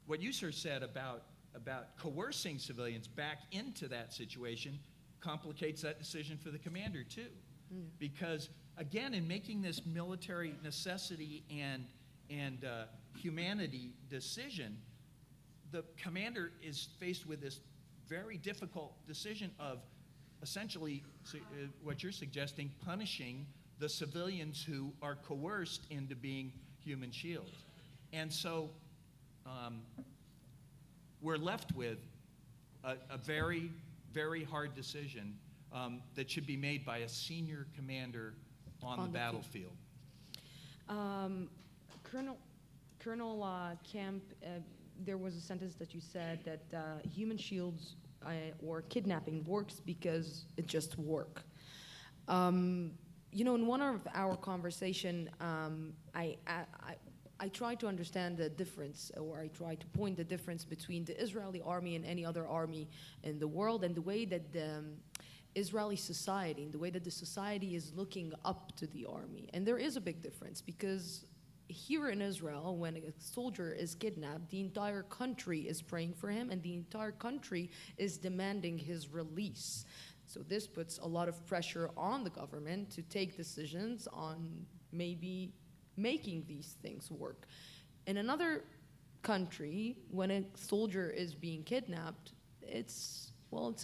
what you, sir, said about coercing civilians back into that situation complicates that decision for the commander too. Because again, in making this military necessity and humanity decision, the commander is faced with this very difficult decision of essentially what you're suggesting, punishing the civilians who are coerced into being human shields. And so we're left with a very, very hard decision that should be made by a senior commander on the battlefield. Colonel Kemp, there was a sentence that you said that human shields or kidnapping works because it just works. You know, in one of our conversation, I tried to understand the difference, or I tried to point the difference between the Israeli army and any other army in the world, and the way that the Israeli society, and the way that the society is looking up to the army. And there is a big difference, because here in Israel, when a soldier is kidnapped, the entire country is praying for him, and the entire country is demanding his release. So this puts a lot of pressure on the government to take decisions on maybe making these things work. In another country, when a soldier is being kidnapped, it's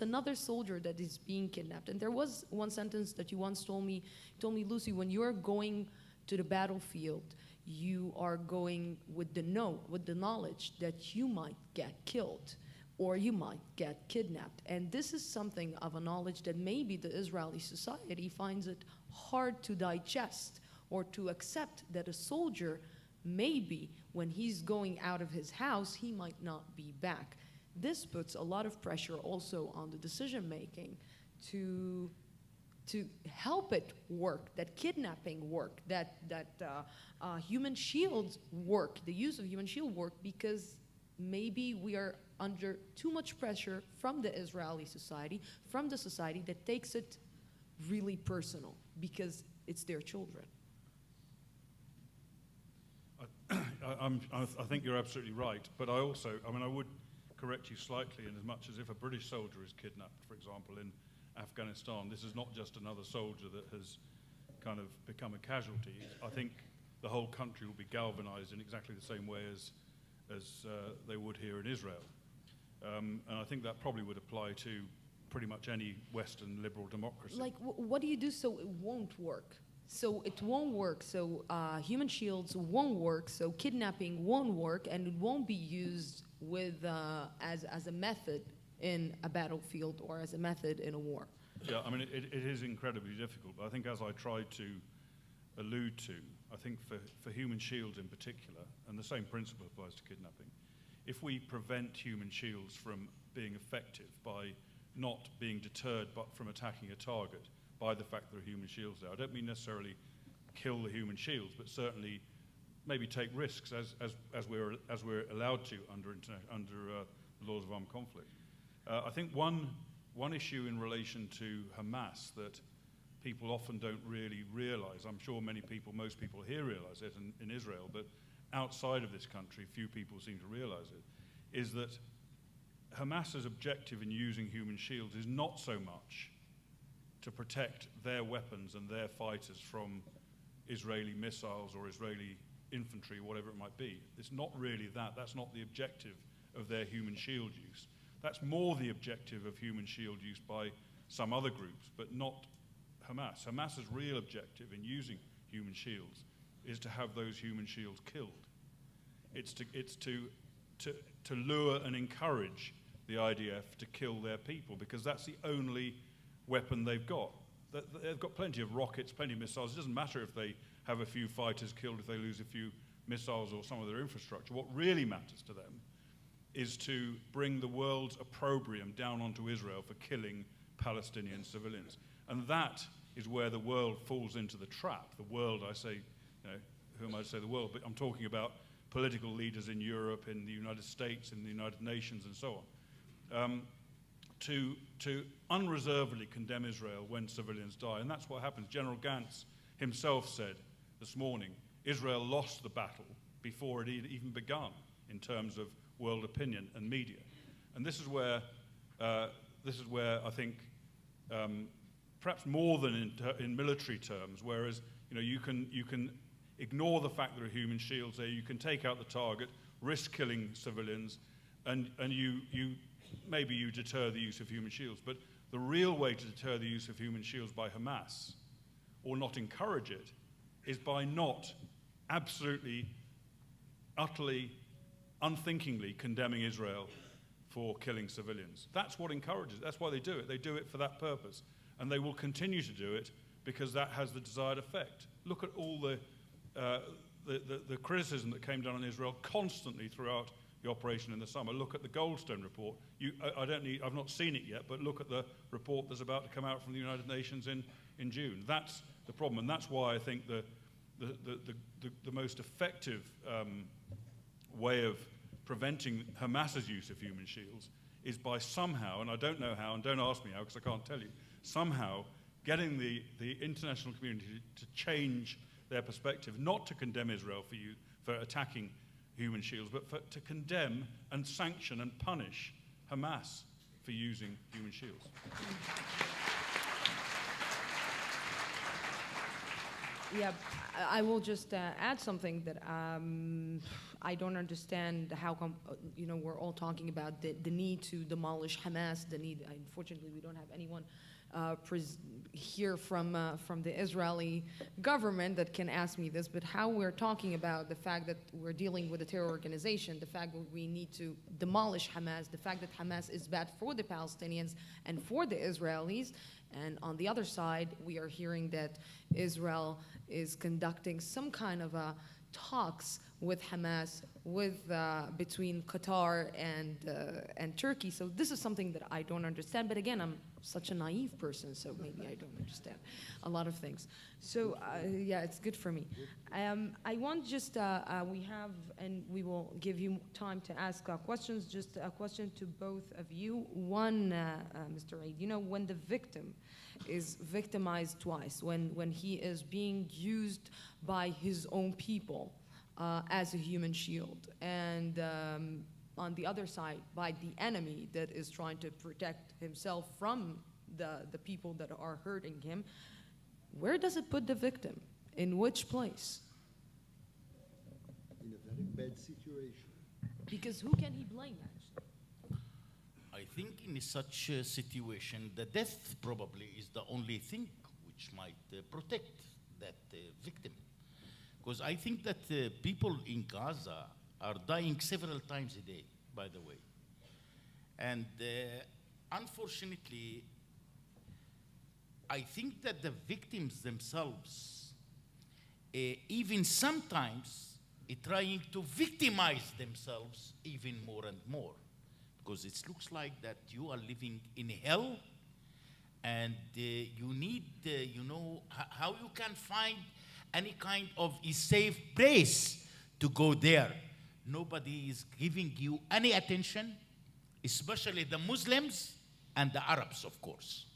another soldier that is being kidnapped. And there was one sentence that you once told me, Lucy, when you're going to the battlefield, you are going with the knowledge that you might get killed or you might get kidnapped. And this is something of a knowledge that maybe the Israeli society finds it hard to digest or to accept, that a soldier, maybe when he's going out of his house, he might not be back. This puts a lot of pressure also on the decision making to help it work, that kidnapping work, that human shields work, the use of human shield work, because maybe we are under too much pressure from the Israeli society, from the society that takes it really personal because it's their children. I think you're absolutely right, but I would correct you slightly, in as much as if a British soldier is kidnapped, for example, in Afghanistan, this is not just another soldier that has kind of become a casualty. I think the whole country will be galvanized in exactly the same way as they would here in Israel. And I think that probably would apply to pretty much any Western liberal democracy. Like, what do you do so it won't work? So it won't work, so human shields won't work, so kidnapping won't work, and it won't be used with as a method in a battlefield or as a method in a war. Yeah, I mean, it is incredibly difficult, but I think, as I tried to allude to, I think for human shields in particular, and the same principle applies to kidnapping, if we prevent human shields from being effective by not being deterred from attacking a target by the fact there are human shields there, I don't mean necessarily kill the human shields, but certainly maybe take risks as we're allowed to under the laws of armed conflict. I think one issue in relation to Hamas that people often don't really realize, I'm sure most people here realize it in Israel, but outside of this country, few people seem to realize it, is that Hamas's objective in using human shields is not so much to protect their weapons and their fighters from Israeli missiles or Israeli infantry, whatever it might be. It's not really that. That's not the objective of their human shield use. That's more the objective of human shield use by some other groups, but not Hamas. Hamas's real objective in using human shields is to have those human shields killed. It's to lure and encourage the IDF to kill their people, because that's the only weapon they've got. They've got plenty of rockets, plenty of missiles. It doesn't matter if they have a few fighters killed, if they lose a few missiles or some of their infrastructure. What really matters to them is to bring the world's opprobrium down onto Israel for killing Palestinian civilians. And that is where the world falls into the trap. The world, I say, who am I to say the world, but I'm talking about political leaders in Europe, in the United States, in the United Nations, and so on, to unreservedly condemn Israel when civilians die. And that's what happens. General Gantz himself said this morning, Israel lost the battle before it had even begun in terms of world opinion and media. And this is where I think, perhaps more than in military terms, whereas you can ignore the fact there are human shields there, you can take out the target, risk killing civilians, and maybe you deter the use of human shields. But the real way to deter the use of human shields by Hamas, or not encourage it, is by not absolutely, utterly, unthinkingly condemning Israel for killing civilians. That's what encourages it. That's why they do it. They do it for that purpose. And they will continue to do it because that has the desired effect. Look at all the criticism that came down on Israel constantly throughout the operation in the summer. Look at the Goldstone report. I've not seen it yet, but look at the report that's about to come out from the United Nations in June. That's the problem, and that's why I think the most effective way of preventing Hamas's use of human shields is by somehow, and I don't know how, and don't ask me how because I can't tell you, somehow getting the international community to change their perspective, not to condemn Israel for attacking human shields, but to condemn and sanction and punish Hamas for using human shields. Yeah, I will just add something that I don't understand how come, we're all talking about the need to demolish Hamas, unfortunately we don't have anyone here from the Israeli government that can ask me this, but how we're talking about the fact that we're dealing with a terror organization, the fact that we need to demolish Hamas, the fact that Hamas is bad for the Palestinians and for the Israelis, and on the other side, we are hearing that Israel is conducting some kind of talks with Hamas, between Qatar and Turkey. So this is something that I don't understand. But again, I'm such a naive person, so maybe I don't understand a lot of things. So yeah, it's good for me. I want just we have, and we will give you time to ask questions. Just a question to both of you. One, Mr. Eid, when the victim is victimized twice, when he is being used by his own people as a human shield, and on the other side by the enemy that is trying to protect himself from the people that are hurting him, where does it put the victim? In which place? In a very bad situation. Because who can he blame, actually? I think in such a situation, the death probably is the only thing which might protect that victim. Because I think that people in Gaza are dying several times a day, by the way. And unfortunately, I think that the victims themselves, even sometimes, trying to victimize themselves even more and more. Because it looks like that you are living in hell, and you need, how you can find any kind of a safe place to go there. Nobody is giving you any attention, especially the Muslims and the Arabs, of course.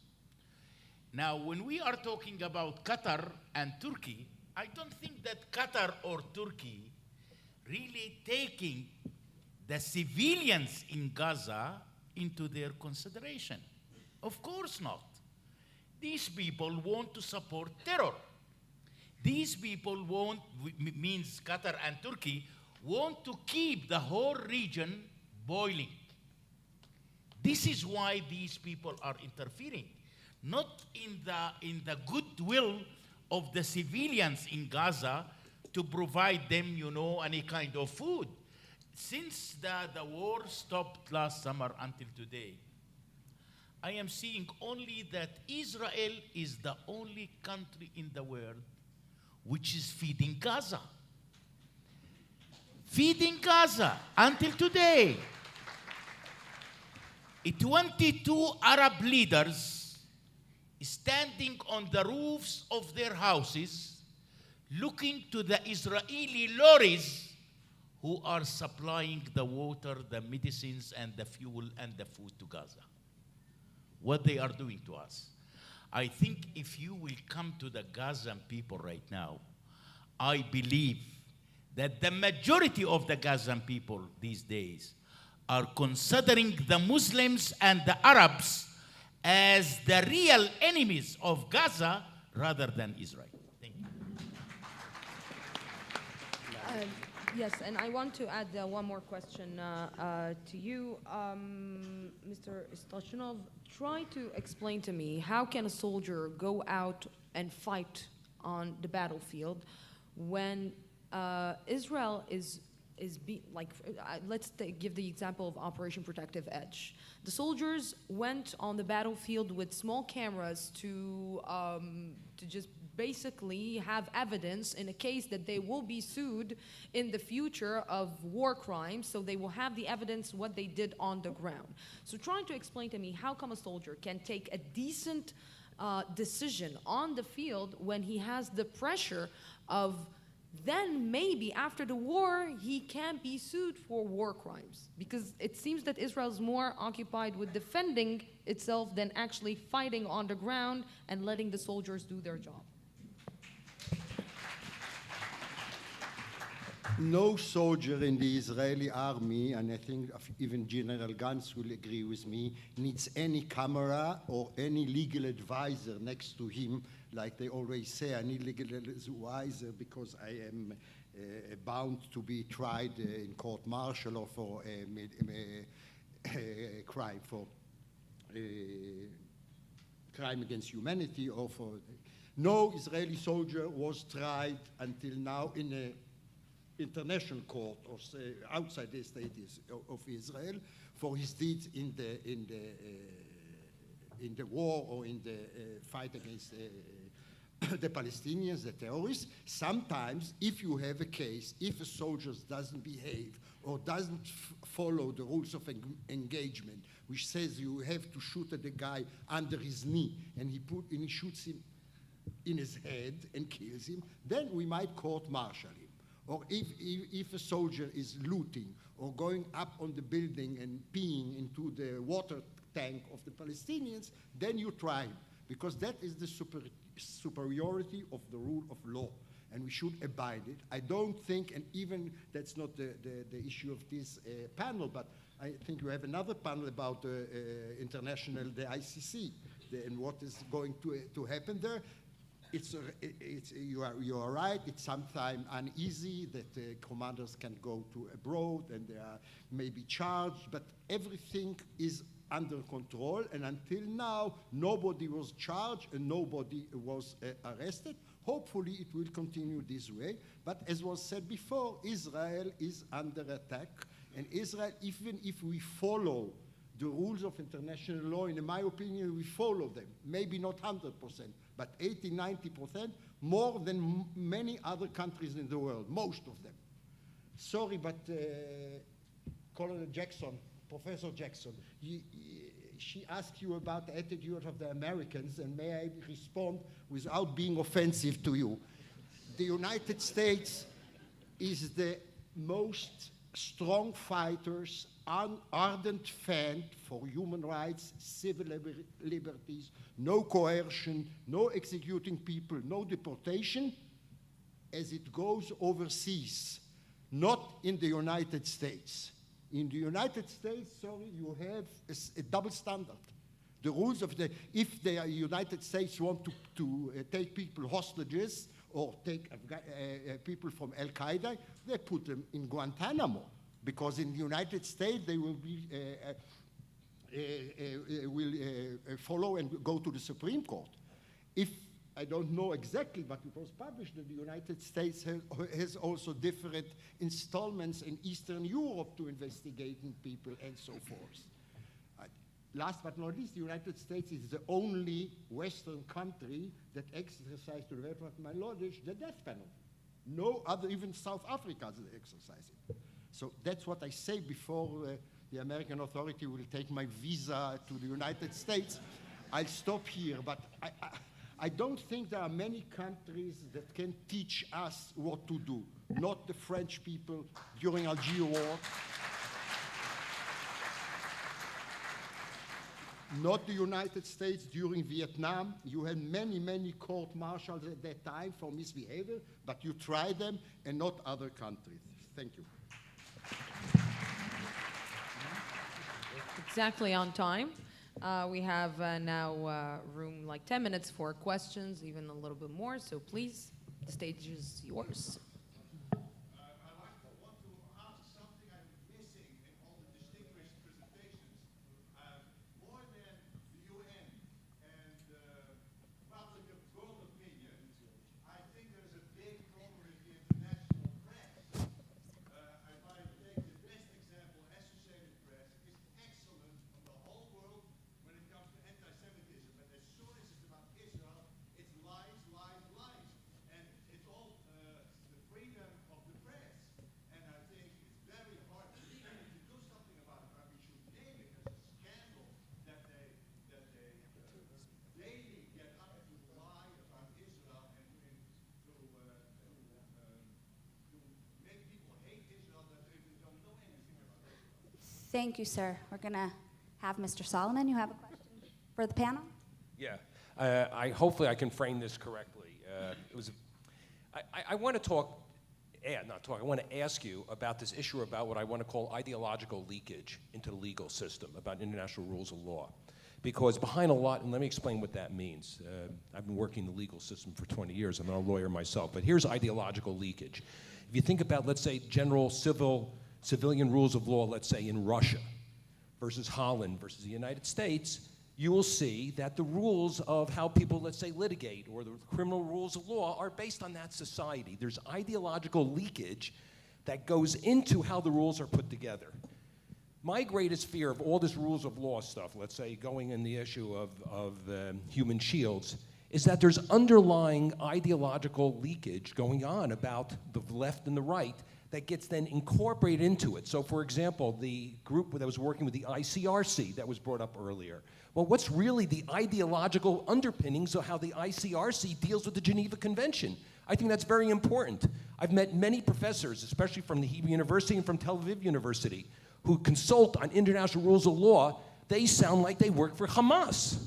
Now, when we are talking about Qatar and Turkey, I don't think that Qatar or Turkey really taking the civilians in Gaza into their consideration. Of course not. These people want to support terror. These people means Qatar and Turkey, want to keep the whole region boiling. This is why these people are interfering, not in the goodwill of the civilians in Gaza to provide them, any kind of food. Since the war stopped last summer until today, I am seeing only that Israel is the only country in the world which is feeding Gaza. Feeding Gaza until today. 22 Arab leaders standing on the roofs of their houses looking to the Israeli lorries who are supplying the water, the medicines, and the fuel and the food to Gaza. What they are doing to us. I think if you will come to the Gazan people right now, I believe that the majority of the Gazan people these days are considering the Muslims and the Arabs as the real enemies of Gaza rather than Israel. Thank you. Yes, and I want to add one more question to you. Mr. Stachinov, try to explain to me how can a soldier go out and fight on the battlefield when Israel let's give the example of Operation Protective Edge. The soldiers went on the battlefield with small cameras to just basically have evidence in a case that they will be sued in the future of war crimes, so they will have the evidence what they did on the ground. So trying to explain to me how come a soldier can take a decent decision on the field when he has the pressure of then maybe after the war he can be sued for war crimes, because it seems that Israel is more occupied with defending itself than actually fighting on the ground and letting the soldiers do their job. No soldier in the Israeli army, and I think even General Gantz will agree with me, needs any camera or any legal advisor next to him. Like they always say, I need legal advisor because I am bound to be tried in court martial or for a crime, for crime against humanity, or for... No Israeli soldier was tried until now in a international court or outside the state of Israel for his deeds in the war or in the fight against the Palestinians, the terrorists. Sometimes, if you have a case, if a soldier doesn't behave or doesn't follow the rules of engagement, which says you have to shoot at the guy under his knee, and he shoots him in his head and kills him, then we might court-martial him. Or if a soldier is looting or going up on the building and peeing into the water tank of the Palestinians, then you try him, because that is the superiority of the rule of law, and we should abide it. I don't think, and even that's not the issue of this panel, but I think you have another panel about international, the ICC, and what is going to happen there. You are right, it's sometimes uneasy that commanders can go to abroad and they are maybe charged, but everything is under control, and until now, nobody was charged and nobody was arrested. Hopefully, it will continue this way, but as was said before, Israel is under attack, and Israel, even if we follow the rules of international law, in my opinion, we follow them, maybe not 100%, but 80, 90%, more than many other countries in the world, most of them. Sorry, but Colonel Jackson, Professor Jackson, she asked you about the attitude of the Americans, and may I respond without being offensive to you? The United States is the most strong fighters, ardent fan for human rights, civil liberties, no coercion, no executing people, no deportation, as it goes overseas, not in the United States. In the United States, sorry, you have a double standard. The rules of if the United States want to take people hostages or take people from Al-Qaeda, they put them in Guantanamo, because in the United States they will be will follow and go to the Supreme Court. If I don't know exactly, but it was published that the United States has also different installments in Eastern Europe to investigating people and so forth. Last but not least, the United States is the only Western country that exercises, to the best of my knowledge, the death penalty. No other, even South Africa is exercising. So that's what I say before the American authority will take my visa to the United States. I'll stop here, but I don't think there are many countries that can teach us what to do. Not the French people during Algeria War, not the United States during Vietnam. You had many, many court-martials at that time for misbehavior, but you tried them, and not other countries. Thank you. Exactly on time. We have now room like 10 minutes for questions, even a little bit more, so please, the stage is yours. Thank you, sir. We're going to have Mr. Solomon. You have a question for the panel? Yeah. Hopefully I can frame this correctly. I want to I want to ask you about this issue about what I want to call ideological leakage into the legal system, about international rules of law. Because behind a lot, and let me explain what that means. I've been working in the legal system for 20 years. I'm not a lawyer myself, but here's ideological leakage. If you think about, let's say, general civilian rules of law, let's say in Russia versus Holland versus the United States, you will see that the rules of how people, let's say, litigate or the criminal rules of law are based on that society. There's ideological leakage that goes into how the rules are put together. My greatest fear of all this rules of law stuff, let's say going in the issue of human shields, is that there's underlying ideological leakage going on about the left and the right that gets then incorporated into it. So for example, the group that was working with the ICRC that was brought up earlier. Well, what's really the ideological underpinnings of how the ICRC deals with the Geneva Convention? I think that's very important. I've met many professors, especially from the Hebrew University and from Tel Aviv University, who consult on international rules of law. They sound like they work for Hamas.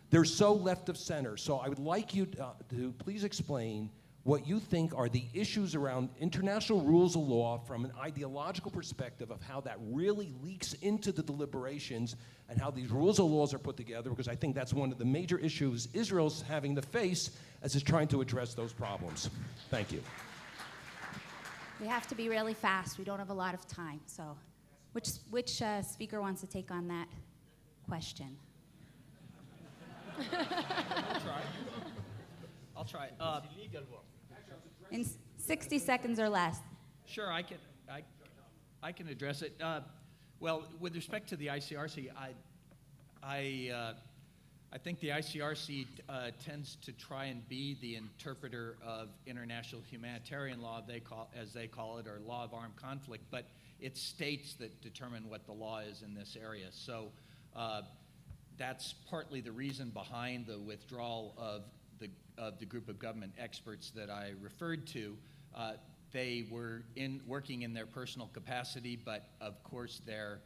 They're so left of center. So I would like you to please explain what you think are the issues around international rules of law from an ideological perspective of how that really leaks into the deliberations and how these rules of laws are put together, because I think that's one of the major issues Israel's having to face as it's trying to address those problems. Thank you. We have to be really fast. We don't have a lot of time. So which speaker wants to take on that question? I'll try. In 60 seconds or less. Sure, I can address it. Well, with respect to the ICRC, I think the ICRC tends to try and be the interpreter of international humanitarian law, as they call it, or law of armed conflict, but it's states that determine what the law is in this area. So that's partly the reason behind the withdrawal of the group of government experts that I referred to. They were working in their personal capacity, but of course their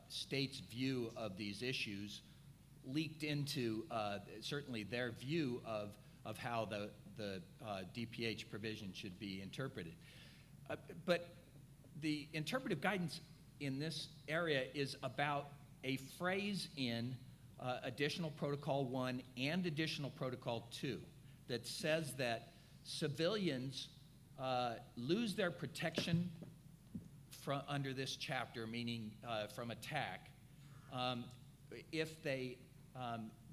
state's view of these issues leaked into certainly their view of how the DPH provision should be interpreted. But the interpretive guidance in this area is about a phrase in Additional Protocol 1 and Additional Protocol 2 that says that civilians lose their protection under this chapter, meaning from attack, if they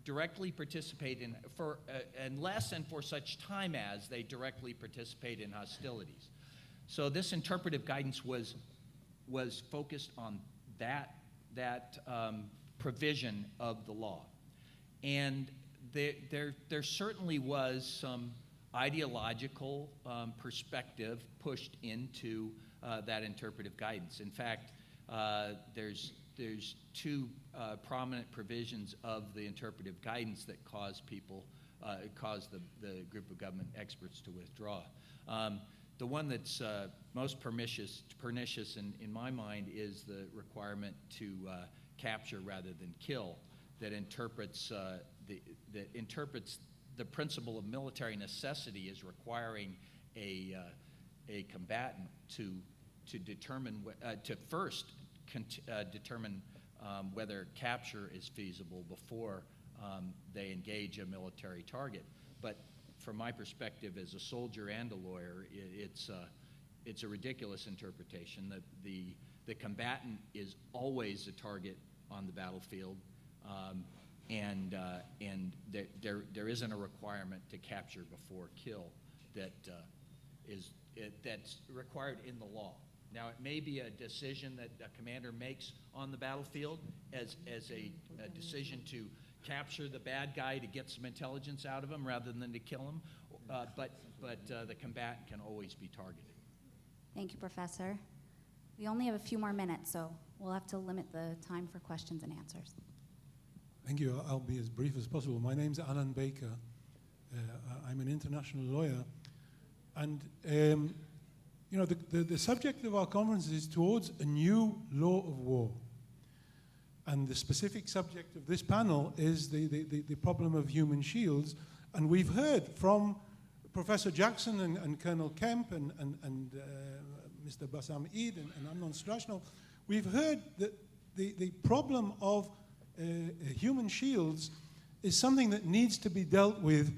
directly participate in, unless and for such time as they directly participate in hostilities. So this interpretive guidance was focused on that provision of the law. And there certainly was some ideological perspective pushed into that interpretive guidance. In fact, there's two prominent provisions of the interpretive guidance that cause the group of government experts to withdraw. The one that's most pernicious in my mind is the requirement to capture rather than kill, that interprets the principle of military necessity as requiring a combatant to determine to first determine whether capture is feasible before they engage a military target. But from my perspective as a soldier and a lawyer, it's a ridiculous interpretation. The combatant is always a target on the battlefield, and there isn't a requirement to capture before kill that's required in the law. Now, it may be a decision that a commander makes on the battlefield as a decision to capture the bad guy to get some intelligence out of him rather than to kill him, but the combatant can always be targeted. Thank you, Professor. We only have a few more minutes, so we'll have to limit the time for questions and answers. Thank you. I'll be as brief as possible. My name's Alan Baker. I'm an international lawyer. And, you know, the subject of our conference is towards a new law of war. And the specific subject of this panel is the problem of human shields. And we've heard from Professor Jackson and Colonel Kemp and Mr. Bassam Eid and Amnon Strashnov. We've heard that the problem of human shields is something that needs to be dealt with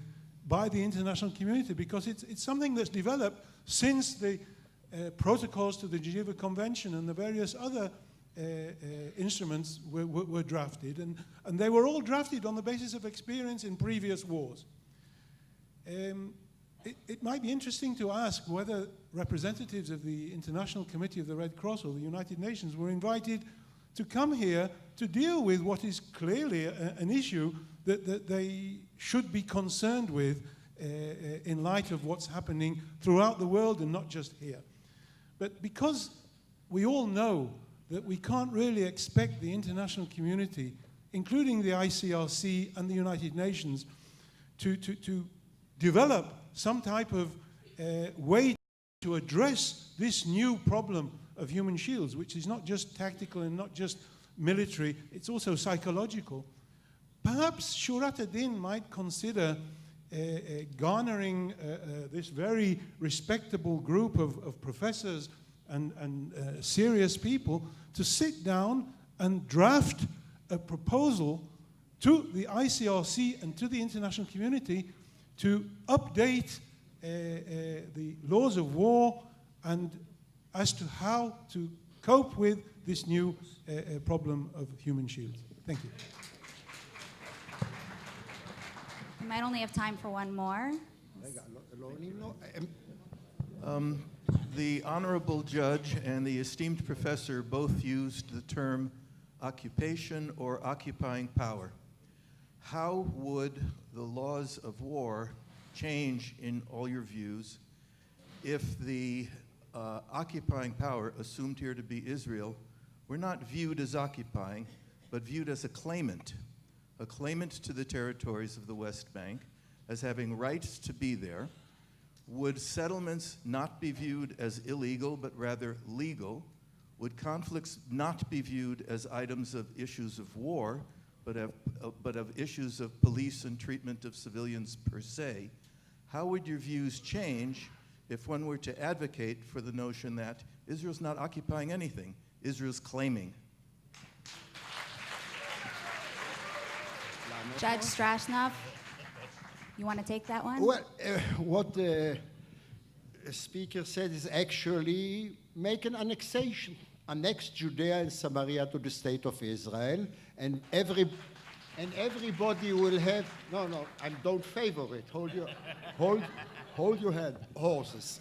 by the international community, because it's something that's developed since the protocols to the Geneva Convention and the various other instruments were drafted, and they were all drafted on the basis of experience in previous wars. It might be interesting to ask whether representatives of the International Committee of the Red Cross or the United Nations were invited to come here to deal with what is clearly an issue that they should be concerned with in light of what's happening throughout the world and not just here. But because we all know that we can't really expect the international community, including the ICRC and the United Nations, to develop some type of way to address this new problem of human shields, which is not just tactical and not just military, it's also psychological. Perhaps Shurat HaDin might consider garnering this very respectable group of professors and serious people to sit down and draft a proposal to the ICRC and to the international community to update the laws of war and as to how to cope with this new problem of human shields. Thank you. We might only have time for one more. The honorable judge and the esteemed professor both used the term occupation or occupying power. How would the laws of war change, in all your views, if the occupying power, assumed here to be Israel, were not viewed as occupying, but viewed as a claimant to the territories of the West Bank, as having rights to be there? Would settlements not be viewed as illegal, but rather legal? Would conflicts not be viewed as items of issues of war, but of issues of police and treatment of civilians per se? How would your views change if one were to advocate for the notion that Israel's not occupying anything, Israel's claiming? Judge Strashnov, you want to take that one? Well, what the speaker said is actually make an annexation annex Judea and Samaria to the state of Israel, and everybody will have, no, I don't favor it. Hold your head, horses.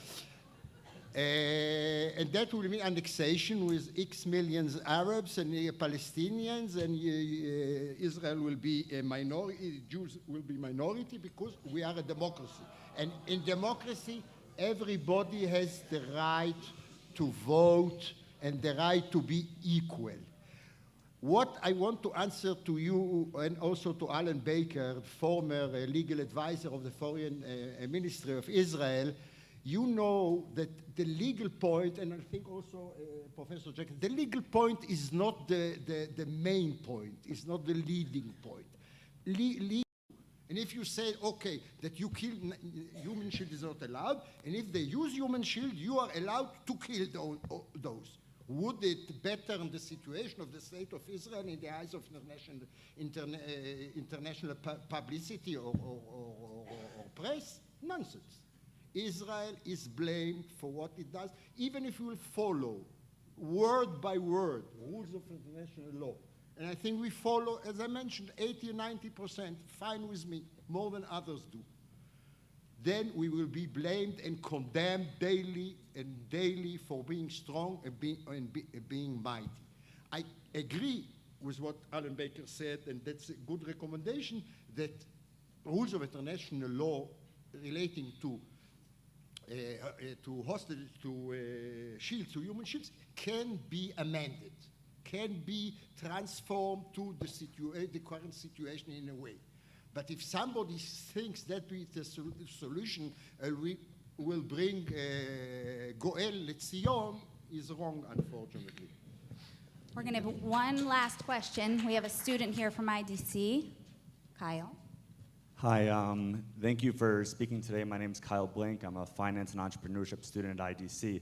And that will mean annexation with X millions Arabs and Palestinians, and Israel will be a minority, Jews will be minority, because we are a democracy. And in democracy, everybody has the right to vote and the right to be equal. What I want to answer to you and also to Alan Baker, former legal advisor of the Foreign Ministry of Israel, you know that the legal point, and I think also Professor Jackson, the legal point is not the main point, it's not the leading point. And if you say, okay, that you kill human shield is not allowed, and if they use human shield, you are allowed to kill those. Would it better the situation of the state of Israel in the eyes of international publicity or press? Nonsense. Israel is blamed for what it does, even if you will follow word by word rules of international law. And I think we follow, as I mentioned, 80 or 90%, fine with me, more than others do. Then we will be blamed and condemned daily and daily for being strong and being mighty. I agree with what Alan Baker said, and that's a good recommendation, that rules of international law relating to hostage, to shields, to human shields, can be amended, can be transformed to the current situation in a way. But if somebody thinks that the solution will bring Goel Letzion, is wrong, unfortunately. We're going to have one last question. We have a student here from IDC, Kyle. Hi, thank you for speaking today. My name is Kyle Blink. I'm a finance and entrepreneurship student at IDC.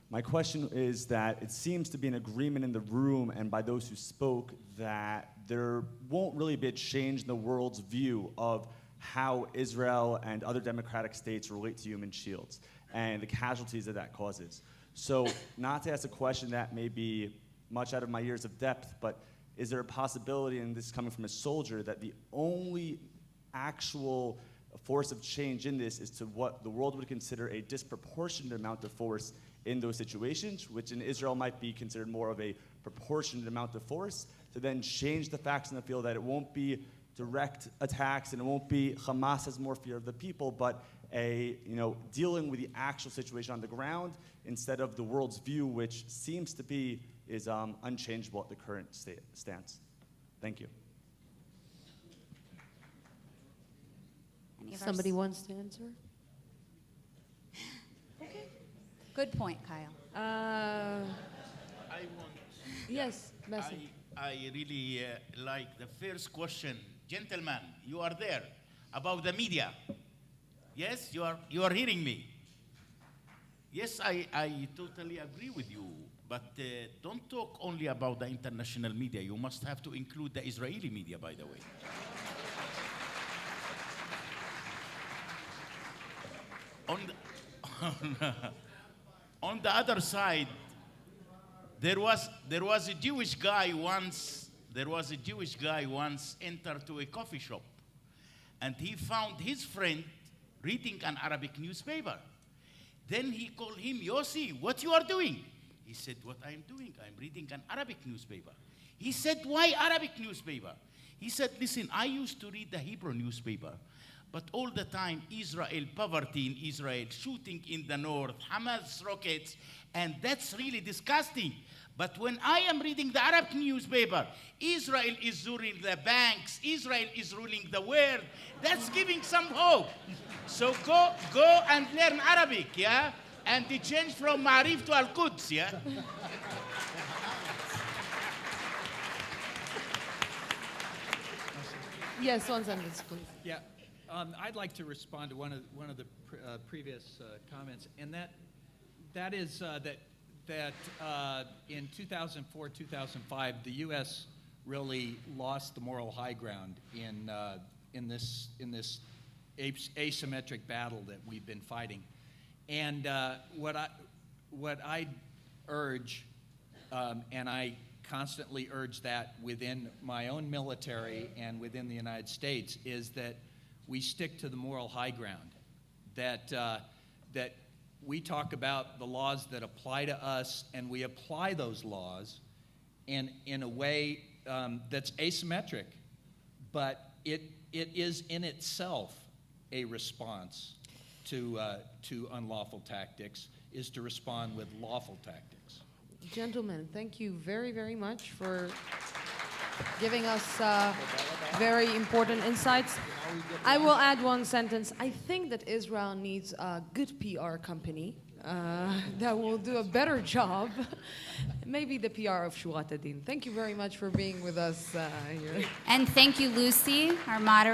My question is that it seems to be an agreement in the room and by those who spoke that there won't really be a change in the world's view of how Israel and other democratic states relate to human shields and the casualties that causes. So not to ask a question that may be much out of my years of depth, but is there a possibility, and this is coming from a soldier, that the only actual force of change in this is to what the world would consider a disproportionate amount of force in those situations, which in Israel might be considered more of a proportionate amount of force, to then change the facts in the field that it won't be direct attacks and it won't be Hamas has more fear of the people, but dealing with the actual situation on the ground instead of the world's view, which seems to be is unchangeable at the current stance. Thank you. Somebody wants to answer? Okay. Good point, Kyle. I want. Yes, Bassem. I really like the first question. Gentlemen, you are there, about the media. Yes, you are hearing me. Yes, I totally agree with you, but don't talk only about the international media. You must have to include the Israeli media, by the way. On the other side, there was a Jewish guy once entered to a coffee shop, and he found his friend reading an Arabic newspaper. Then he called him, Yossi, what you are doing? He said, what I'm doing? I'm reading an Arabic newspaper. He said, why Arabic newspaper? He said, listen, I used to read the Hebrew newspaper, but all the time, Israel, poverty in Israel, shooting in the north, Hamas rockets, and that's really disgusting. But when I am reading the Arab newspaper, Israel is ruling the banks, Israel is ruling the world. That's giving some hope. So go and learn Arabic, yeah? And they change from Ma'arif to Al-Quds, yeah? Yes, one sentence, please. Yeah, I'd like to respond to one of the previous comments, and that is that in 2004, 2005, the U.S. really lost the moral high ground in this asymmetric battle that we've been fighting. And what I urge and I constantly urge that within my own military and within the United States, is that we stick to the moral high ground, that we talk about the laws that apply to us, and we apply those laws in a way that's asymmetric, but it is in itself a response to unlawful tactics, is to respond with lawful tactics. Gentlemen, thank you very, very much for giving us very important insights. I will add one sentence. I think that Israel needs a good PR company that will do a better job. Maybe the PR of Shurat HaDin. Thank you very much for being with us here. And thank you, Lucy, our moderator.